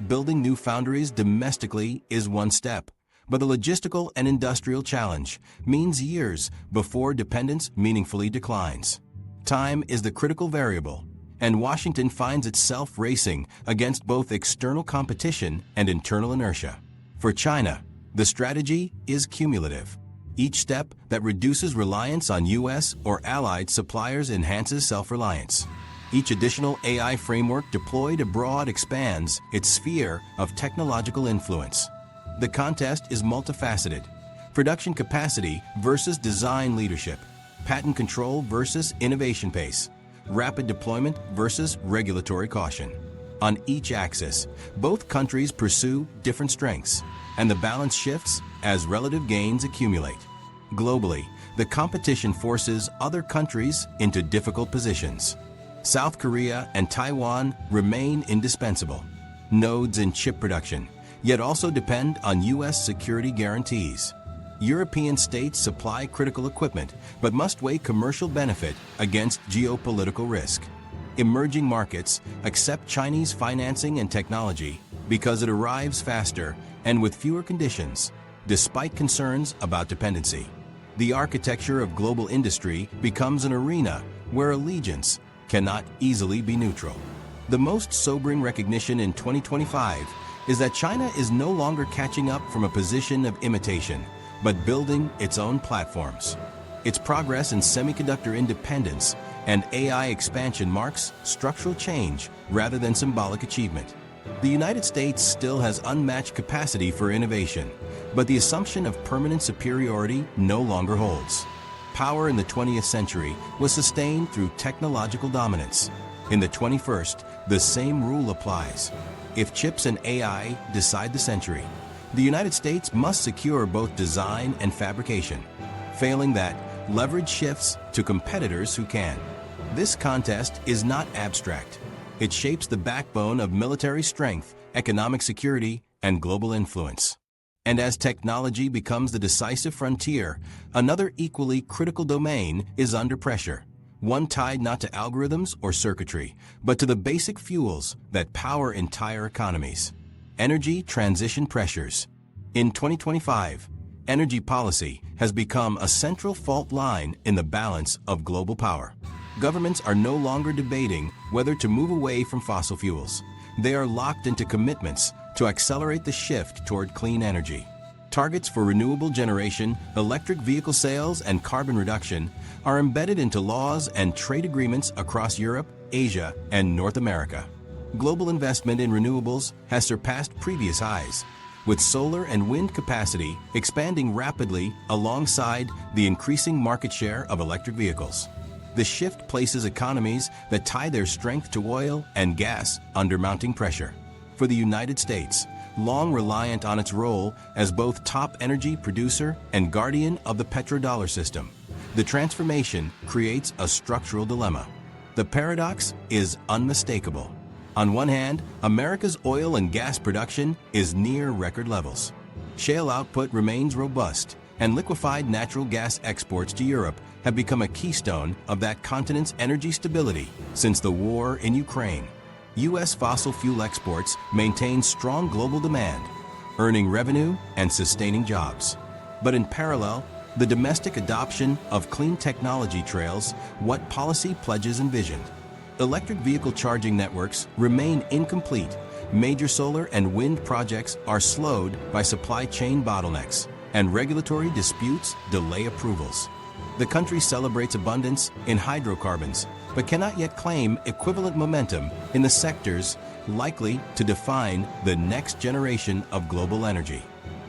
Building new foundries domestically is one step, but the logistical and industrial challenge means years before dependence meaningfully declines. Time is the critical variable, and Washington finds itself racing against both external competition and internal inertia. For China, the strategy is cumulative. Each step that reduces reliance on U.S. or allied suppliers enhances self-reliance. Each additional AI framework deployed abroad expands its sphere of technological influence. The contest is multifaceted: production capacity versus design leadership, patent control versus innovation pace, rapid deployment versus regulatory caution. On each axis, both countries pursue different strengths, and the balance shifts as relative gains accumulate. Globally, the competition forces other countries into difficult positions. South Korea and Taiwan remain indispensable nodes in chip production, yet also depend on U.S. security guarantees. European states supply critical equipment, but must weigh commercial benefit against geopolitical risk. Emerging markets accept Chinese financing and technology because it arrives faster and with fewer conditions, despite concerns about dependency. The architecture of global industry becomes an arena where allegiance cannot easily be neutral. The most sobering recognition in 2025 is that China is no longer catching up from a position of imitation, but building its own platforms. Its progress in semiconductor independence and AI expansion marks structural change rather than symbolic achievement. The United States still has unmatched capacity for innovation, but the assumption of permanent superiority no longer holds. Power in the 20th century was sustained through technological dominance. In the 21st, the same rule applies. If chips and AI decide the century, the United States must secure both design and fabrication. Failing that, leverage shifts to competitors who can. This contest is not abstract. It shapes the backbone of military strength, economic security, and global influence. And as technology becomes the decisive frontier, another equally critical domain is under pressure, one tied not to algorithms or circuitry, but to the basic fuels that power entire economies. Energy transition pressures. In 2025, energy policy has become a central fault line in the balance of global power. Governments are no longer debating whether to move away from fossil fuels. They are locked into commitments to accelerate the shift toward clean energy. Targets for renewable generation, electric vehicle sales, and carbon reduction are embedded into laws and trade agreements across Europe, Asia, and North America. Global investment in renewables has surpassed previous highs, with solar and wind capacity expanding rapidly alongside the increasing market share of electric vehicles. The shift places economies that tie their strength to oil and gas under mounting pressure. For the United States, long reliant on its role as both top energy producer and guardian of the petrodollar system, the transformation creates a structural dilemma. The paradox is unmistakable. On one hand, America's oil and gas production is near record levels. Shale output remains robust, and liquefied natural gas exports to Europe have become a keystone of that continent's energy stability since the war in Ukraine. U.S. fossil fuel exports maintain strong global demand, earning revenue and sustaining jobs. But in parallel, the domestic adoption of clean technology trails what policy pledges envisioned. Electric vehicle charging networks remain incomplete. Major solar and wind projects are slowed by supply chain bottlenecks, and regulatory disputes delay approvals. The country celebrates abundance in hydrocarbons, but cannot yet claim equivalent momentum in the sectors likely to define the next generation of global energy.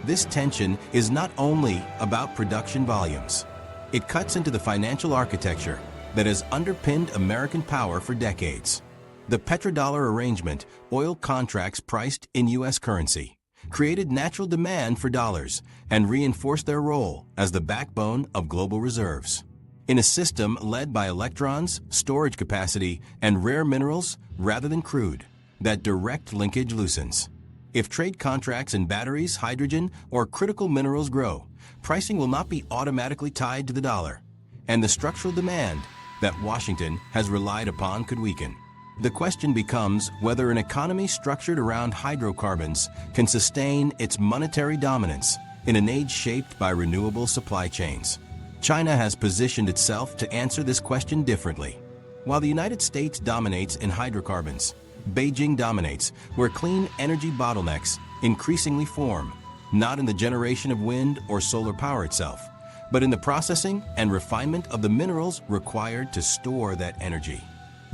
This tension is not only about production volumes. It cuts into the financial architecture that has underpinned American power for decades. The petrodollar arrangement, oil contracts priced in U.S. currency, created natural demand for dollars and reinforced their role as the backbone of global reserves. In a system led by electrons, storage capacity, and rare minerals rather than crude, that direct linkage loosens. If trade contracts in batteries, hydrogen, or critical minerals grow, pricing will not be automatically tied to the dollar, and the structural demand that Washington has relied upon could weaken. The question becomes whether an economy structured around hydrocarbons can sustain its monetary dominance in an age shaped by renewable supply chains. China has positioned itself to answer this question differently. While the United States dominates in hydrocarbons, Beijing dominates where clean energy bottlenecks increasingly form, not in the generation of wind or solar power itself, but in the processing and refinement of the minerals required to store that energy.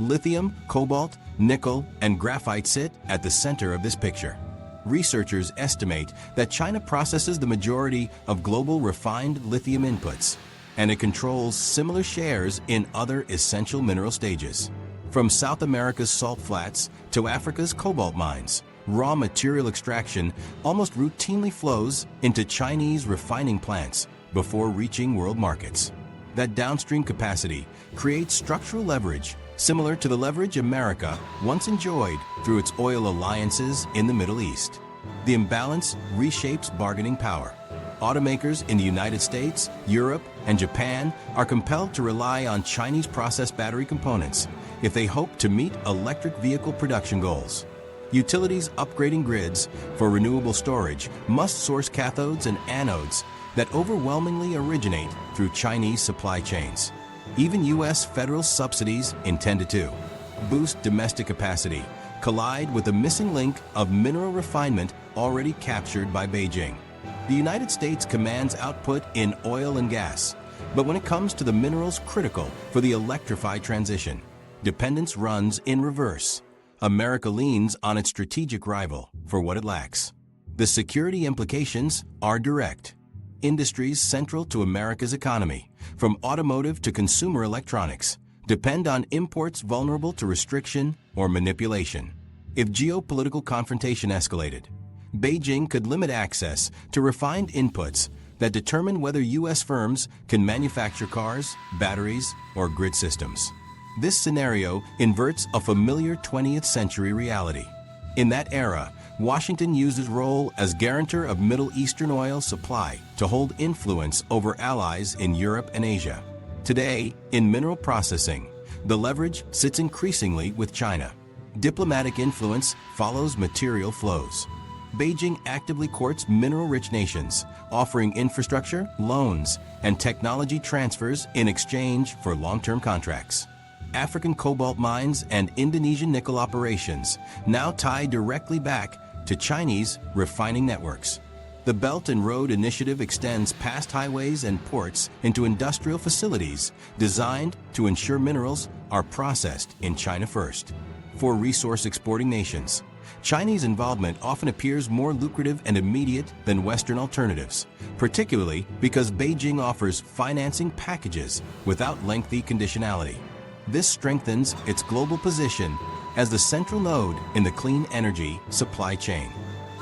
Lithium, cobalt, nickel, and graphite sit at the center of this picture. Researchers estimate that China processes the majority of global refined lithium inputs, and it controls similar shares in other essential mineral stages. From South America's salt flats to Africa's cobalt mines, raw material extraction almost routinely flows into Chinese refining plants before reaching world markets. That downstream capacity creates structural leverage similar to the leverage America once enjoyed through its oil alliances in the Middle East. The imbalance reshapes bargaining power. Automakers in the United States, Europe, and Japan are compelled to rely on Chinese processed battery components if they hope to meet electric vehicle production goals. Utilities upgrading grids for renewable storage must source cathodes and anodes that overwhelmingly originate through Chinese supply chains. Even U.S. federal subsidies intended to boost domestic capacity collide with the missing link of mineral refinement already captured by Beijing. The United States commands output in oil and gas, but when it comes to the minerals critical for the electrified transition, dependence runs in reverse. America leans on its strategic rival for what it lacks. The security implications are direct. Industries central to America's economy, from automotive to consumer electronics, depend on imports vulnerable to restriction or manipulation. If geopolitical confrontation escalated, Beijing could limit access to refined inputs that determine whether U.S. firms can manufacture cars, batteries, or grid systems. This scenario inverts a familiar 20th century reality. In that era, Washington used its role as guarantor of Middle Eastern oil supply to hold influence over allies in Europe and Asia. Today, in mineral processing, the leverage sits increasingly with China. Diplomatic influence follows material flows. Beijing actively courts mineral-rich nations, offering infrastructure, loans, and technology transfers in exchange for long-term contracts. African cobalt mines and Indonesian nickel operations now tie directly back to Chinese refining networks. The Belt and Road Initiative extends past highways and ports into industrial facilities designed to ensure minerals are processed in China first. For resource-exporting nations, Chinese involvement often appears more lucrative and immediate than Western alternatives, particularly because Beijing offers financing packages without lengthy conditionality. This strengthens its global position as the central node in the clean energy supply chain.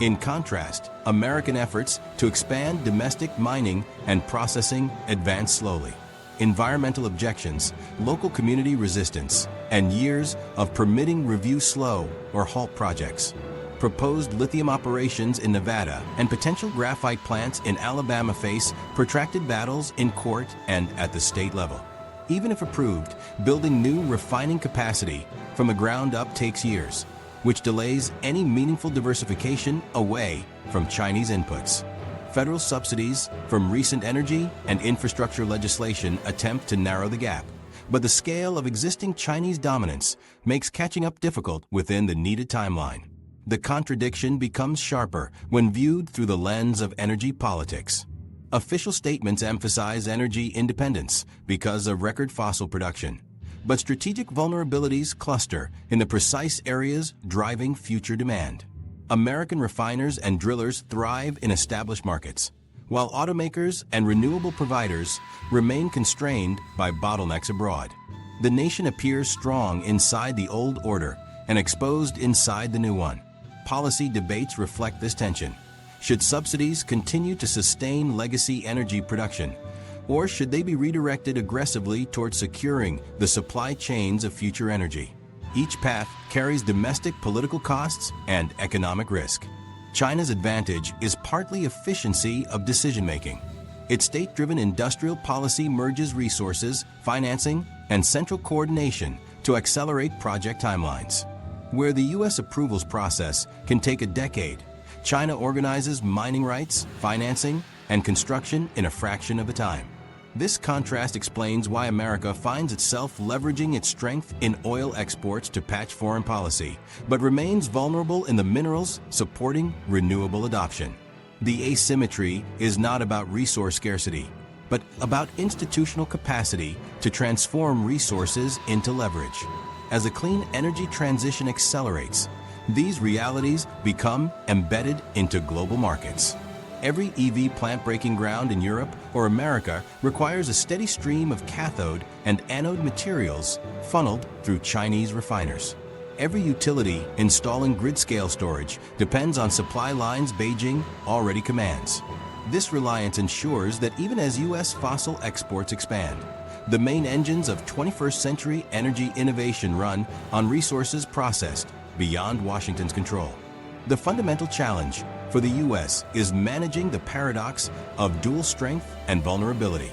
In contrast, American efforts to expand domestic mining and processing advance slowly. Environmental objections, local community resistance, and years of permitting review slow or halt projects. proposed lithium operations in Nevada and potential graphite plants in Alabama face protracted battles in court and at the state level. Even if approved, building new refining capacity from the ground up takes years, which delays any meaningful diversification away from Chinese inputs. Federal subsidies from recent energy and infrastructure legislation attempt to narrow the gap, but the scale of existing Chinese dominance makes catching up difficult within the needed timeline. The contradiction becomes sharper when viewed through the lens of energy politics. Official statements emphasize energy independence because of record fossil production, but strategic vulnerabilities cluster in the precise areas driving future demand. American refiners and drillers thrive in established markets, while automakers and renewable providers remain constrained by bottlenecks abroad. The nation appears strong inside the old order and exposed inside the new one. Policy debates reflect this tension. Should subsidies continue to sustain legacy energy production, or should they be redirected aggressively towards securing the supply chains of future energy? Each path carries domestic political costs and economic risk. China's advantage is partly efficiency of decision-making. Its state-driven industrial policy merges resources, financing, and central coordination to accelerate project timelines. Where the U.S. approvals process can take a decade, China organizes mining rights, financing, and construction in a fraction of the time. This contrast explains why America finds itself leveraging its strength in oil exports to patch foreign policy, but remains vulnerable in the minerals supporting renewable adoption. The asymmetry is not about resource scarcity, but about institutional capacity to transform resources into leverage. As a clean energy transition accelerates, these realities become embedded into global markets. Every EV plant breaking ground in Europe or America requires a steady stream of cathode and anode materials funneled through Chinese refiners. Every utility installing grid-scale storage depends on supply lines Beijing already commands. This reliance ensures that even as U.S. fossil exports expand, the main engines of 21st century energy innovation run on resources processed beyond Washington's control. The fundamental challenge for the U.S. is managing the paradox of dual strength and vulnerability.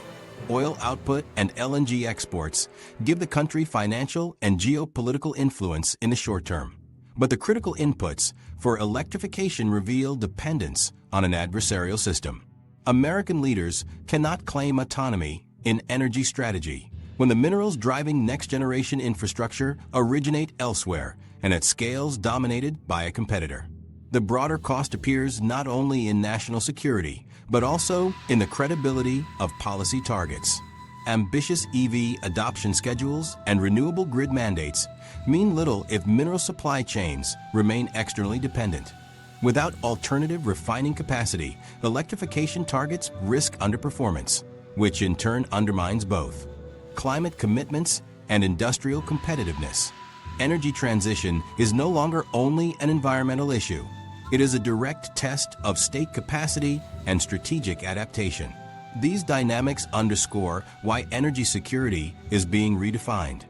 Oil output and LNG exports give the country financial and geopolitical influence in the short term, but the critical inputs for electrification reveal dependence on an adversarial system. American leaders cannot claim autonomy in energy strategy when the minerals driving next-generation infrastructure originate elsewhere and at scales dominated by a competitor. The broader cost appears not only in national security, but also in the credibility of policy targets. Ambitious EV adoption schedules and renewable grid mandates mean little if mineral supply chains remain externally dependent. Without alternative refining capacity, electrification targets risk underperformance, which in turn undermines both climate commitments and industrial competitiveness. Energy transition is no longer only an environmental issue. It is a direct test of state capacity and strategic adaptation. These dynamics underscore why energy security is being redefined.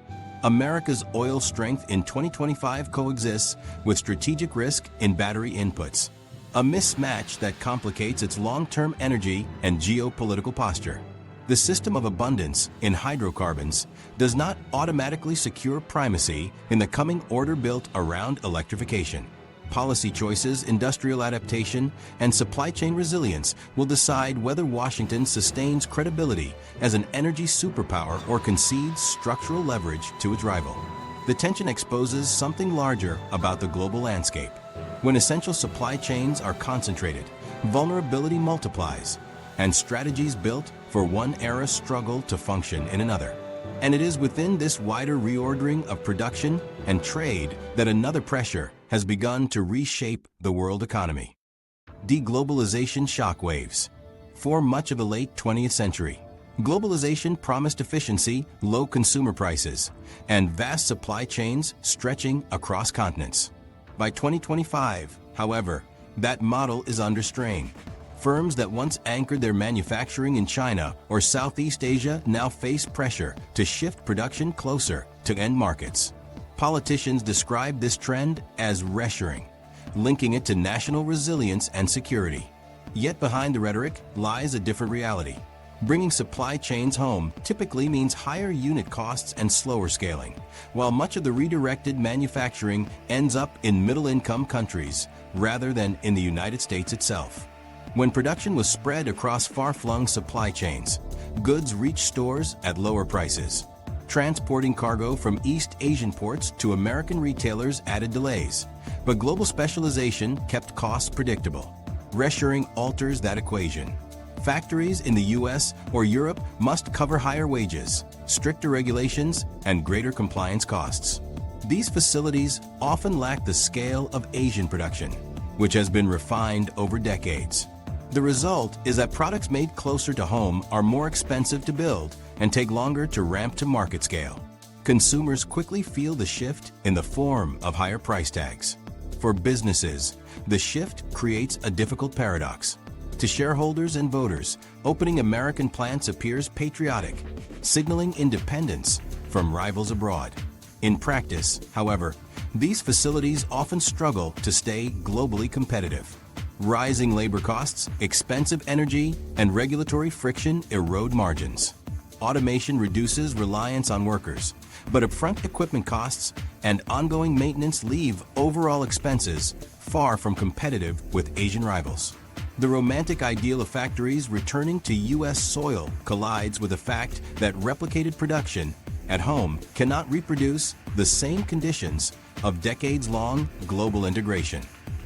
America's oil strength in 2025 coexists with strategic risk in battery inputs, a mismatch that complicates its long-term energy and geopolitical posture. The system of abundance in hydrocarbons does not automatically secure primacy in the coming order built around electrification. Policy choices, industrial adaptation, and supply chain resilience will decide whether Washington sustains credibility as an energy superpower or concedes structural leverage to its rival. The tension exposes something larger about the global landscape. When essential supply chains are concentrated, vulnerability multiplies, and strategies built for one era struggle to function in another. And it is within this wider reordering of production and trade that another pressure has begun to reshape the world economy. De-globalization shockwaves. For much of the late 20th century, globalization promised efficiency, low consumer prices, and vast supply chains stretching across continents. By 2025, however, that model is under strain. Firms that once anchored their manufacturing in China or Southeast Asia now face pressure to shift production closer to end markets. Politicians describe this trend as reshoring, linking it to national resilience and security. Yet behind the rhetoric lies a different reality. Bringing supply chains home typically means higher unit costs and slower scaling, while much of the redirected manufacturing ends up in middle-income countries rather than in the United States itself. When production was spread across far-flung supply chains, goods reached stores at lower prices. Transporting cargo from East Asian ports to American retailers added delays, but global specialization kept costs predictable. Reshoring alters that equation. Factories in the US or Europe must cover higher wages, stricter regulations, and greater compliance costs. These facilities often lack the scale of Asian production, which has been refined over decades. The result is that products made closer to home are more expensive to build and take longer to ramp to market scale. Consumers quickly feel the shift in the form of higher price tags. For businesses, the shift creates a difficult paradox. To shareholders and voters, opening American plants appears patriotic, signaling independence from rivals abroad. In practice, however, these facilities often struggle to stay globally competitive. Rising labor costs, expensive energy, and regulatory friction erode margins. Automation reduces reliance on workers, but upfront equipment costs and ongoing maintenance leave overall expenses far from competitive with Asian rivals. The romantic ideal of factories returning to U.S. soil collides with the fact that replicated production at home cannot reproduce the same conditions of decades-long global integration.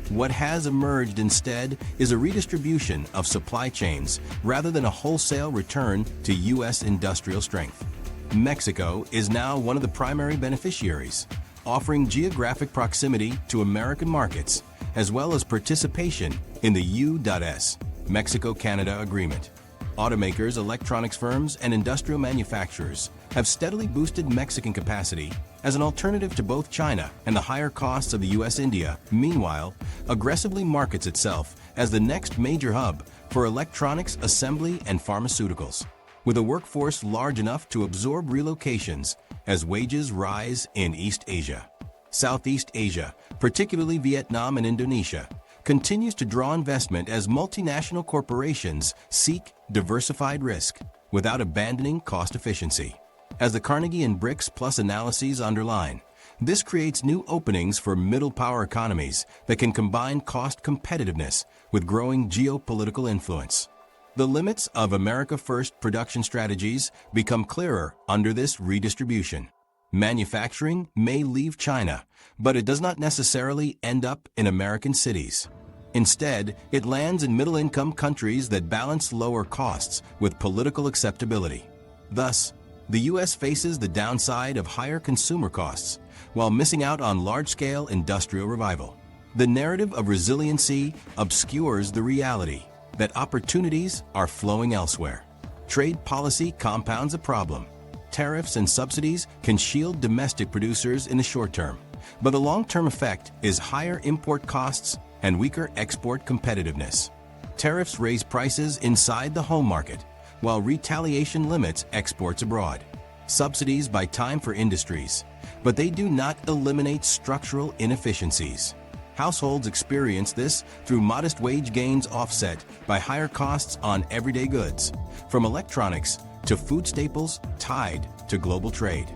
What has emerged instead is a redistribution of supply chains rather than a wholesale return to U.S. industrial strength. Mexico is now one of the primary beneficiaries, offering geographic proximity to American markets, as well as participation in the U.S. Mexico-Canada Agreement. Automakers, electronics firms, and industrial manufacturers have steadily boosted Mexican capacity as an alternative to both China and the higher costs of the U.S.-India, meanwhile, aggressively markets itself as the next major hub for electronics assembly and pharmaceuticals, with a workforce large enough to absorb relocations as wages rise in East Asia. Southeast Asia, particularly Vietnam and Indonesia, continues to draw investment as multinational corporations seek diversified risk without abandoning cost efficiency. As the Carnegie and BRICS Plus analyses underline, this creates new openings for middle power economies that can combine cost competitiveness with growing geopolitical influence. The limits of America First production strategies become clearer under this redistribution. Manufacturing may leave China, but it does not necessarily end up in American cities. Instead, it lands in middle-income countries that balance lower costs with political acceptability. Thus, the U.S. faces the downside of higher consumer costs while missing out on large-scale industrial revival. The narrative of resiliency obscures the reality that opportunities are flowing elsewhere. Trade policy compounds a problem. Tariffs and subsidies can shield domestic producers in the short term, but the long-term effect is higher import costs and weaker export competitiveness. Tariffs raise prices inside the home market, while retaliation limits exports abroad. Subsidies buy time for industries, but they do not eliminate structural inefficiencies. Households experience this through modest wage gains offset by higher costs on everyday goods, from electronics to food staples tied to global trade.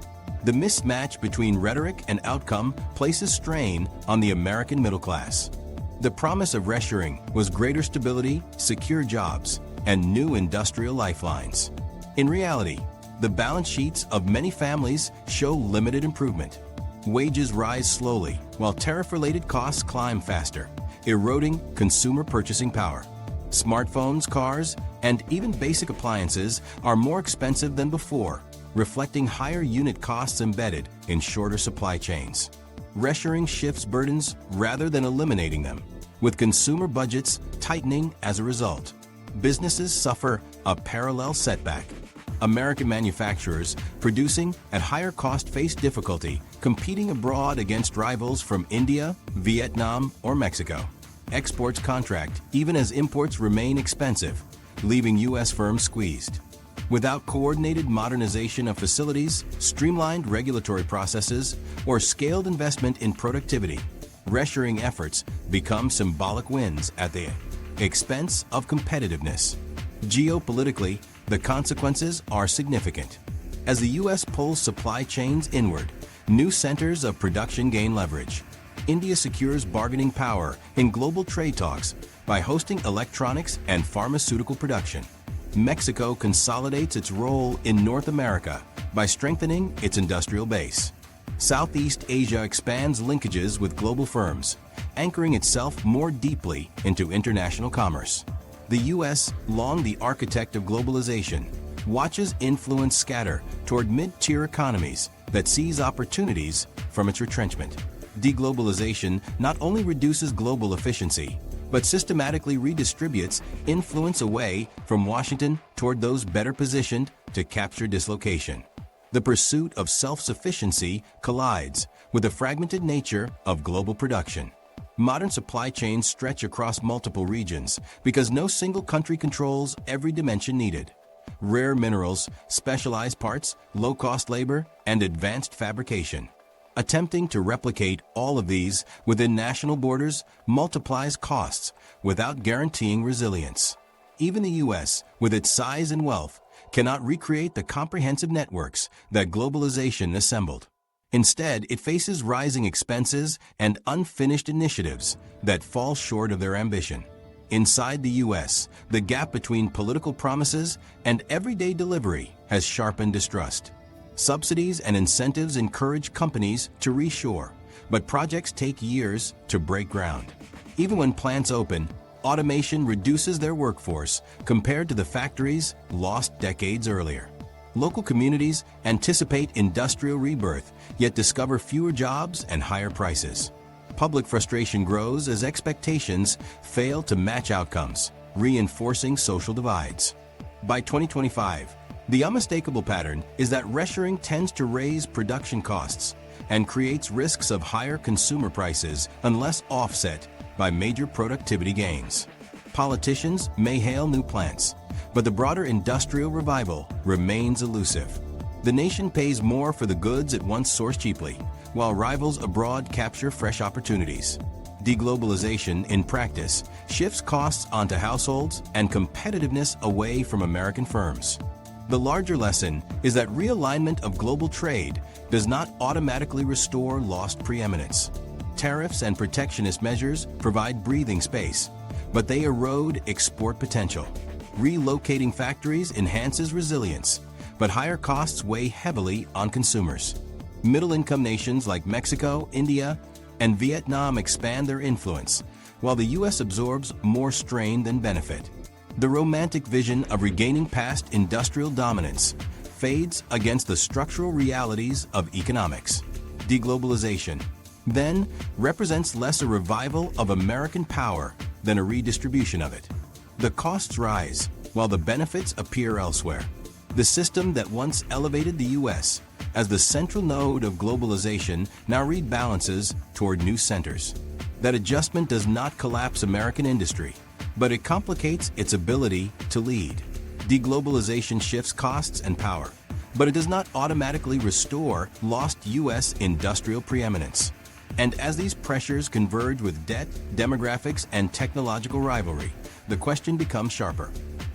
The mismatch between rhetoric and outcome places strain on the American middle class. The promise of reshoring was greater stability, secure jobs, and new industrial lifelines. In reality, the balance sheets of many families show limited improvement. Wages rise slowly, while tariff-related costs climb faster, eroding consumer purchasing power. Smartphones, cars, and even basic appliances are more expensive than before, reflecting higher unit costs embedded in shorter supply chains. Reshoring shifts burdens rather than eliminating them, with consumer budgets tightening as a result. Businesses suffer a parallel setback. American manufacturers producing at higher cost face difficulty competing abroad against rivals from India, Vietnam, or Mexico. Exports contract even as imports remain expensive, leaving U.S. firms squeezed. Without coordinated modernization of facilities, streamlined regulatory processes, or scaled investment in productivity, reshoring efforts become symbolic wins at the expense of competitiveness. Geopolitically, the consequences are significant. As the U.S. pulls supply chains inward, new centers of production gain leverage. India secures bargaining power in global trade talks by hosting electronics and pharmaceutical production. Mexico consolidates its role in North America by strengthening its industrial base. Southeast Asia expands linkages with global firms, anchoring itself more deeply into international commerce. The U.S., long the architect of globalization, watches influence scatter toward mid-tier economies that seize opportunities from its retrenchment. Deglobalization not only reduces global efficiency, but systematically redistributes influence away from Washington toward those better positioned to capture dislocation. The pursuit of self-sufficiency collides with the fragmented nature of global production. Modern supply chains stretch across multiple regions because no single country controls every dimension needed. Rare minerals, specialized parts, low-cost labor, and advanced fabrication. Attempting to replicate all of these within national borders multiplies costs without guaranteeing resilience. Even the U.S., with its size and wealth, cannot recreate the comprehensive networks that globalization assembled. Instead, it faces rising expenses and unfinished initiatives that fall short of their ambition. Inside the U.S., the gap between political promises and everyday delivery has sharpened distrust. Subsidies and incentives encourage companies to reshore, but projects take years to break ground. Even when plants open, automation reduces their workforce compared to the factories lost decades earlier. Local communities anticipate industrial rebirth, yet discover fewer jobs and higher prices. Public frustration grows as expectations fail to match outcomes, reinforcing social divides. By 2025, the unmistakable pattern is that reshoring tends to raise production costs and creates risks of higher consumer prices unless offset by major productivity gains. Politicians may hail new plants, but the broader industrial revival remains elusive. The nation pays more for the goods it once sourced cheaply, while rivals abroad capture fresh opportunities. Deglobalization, in practice, shifts costs onto households and competitiveness away from American firms. The larger lesson is that realignment of global trade does not automatically restore lost preeminence. Tariffs and protectionist measures provide breathing space, but they erode export potential. Relocating factories enhances resilience, but higher costs weigh heavily on consumers. Middle-income nations like Mexico, India, and Vietnam expand their influence, while the U.S. absorbs more strain than benefit. The romantic vision of regaining past industrial dominance fades against the structural realities of economics. Deglobalization, then, represents less a revival of American power than a redistribution of it. The costs rise, while the benefits appear elsewhere. The system that once elevated the U.S. as the central node of globalization now rebalances toward new centers. That adjustment does not collapse American industry, but it complicates its ability to lead. Deglobalization shifts costs and power, but it does not automatically restore lost U.S. industrial preeminence. And as these pressures converge with debt, demographics, and technological rivalry, the question becomes sharper.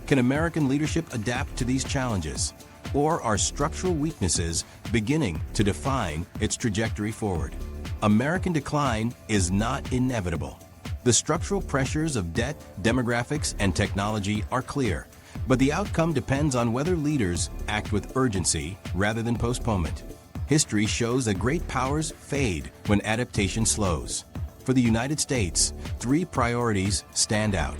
Can American leadership adapt to these challenges? Or are structural weaknesses beginning to define its trajectory forward? American decline is not inevitable. The structural pressures of debt, demographics, and technology are clear, but the outcome depends on whether leaders act with urgency rather than postponement. History shows that great powers fade when adaptation slows. For the United States, 3 priorities stand out.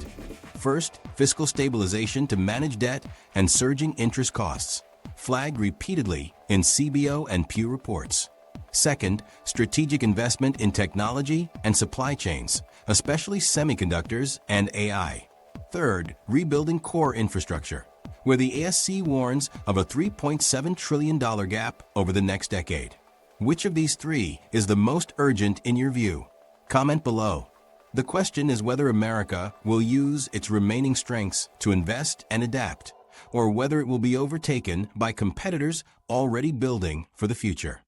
First, fiscal stabilization to manage debt and surging interest costs, flagged repeatedly in CBO and Pew reports. Second, strategic investment in technology and supply chains, especially semiconductors and AI. Third, rebuilding core infrastructure, where the ASCE warns of a $3.7 trillion gap over the next decade. Which of these 3 is the most urgent in your view? Comment below. The question is whether America will use its remaining strengths to invest and adapt, or whether it will be overtaken by competitors already building for the future.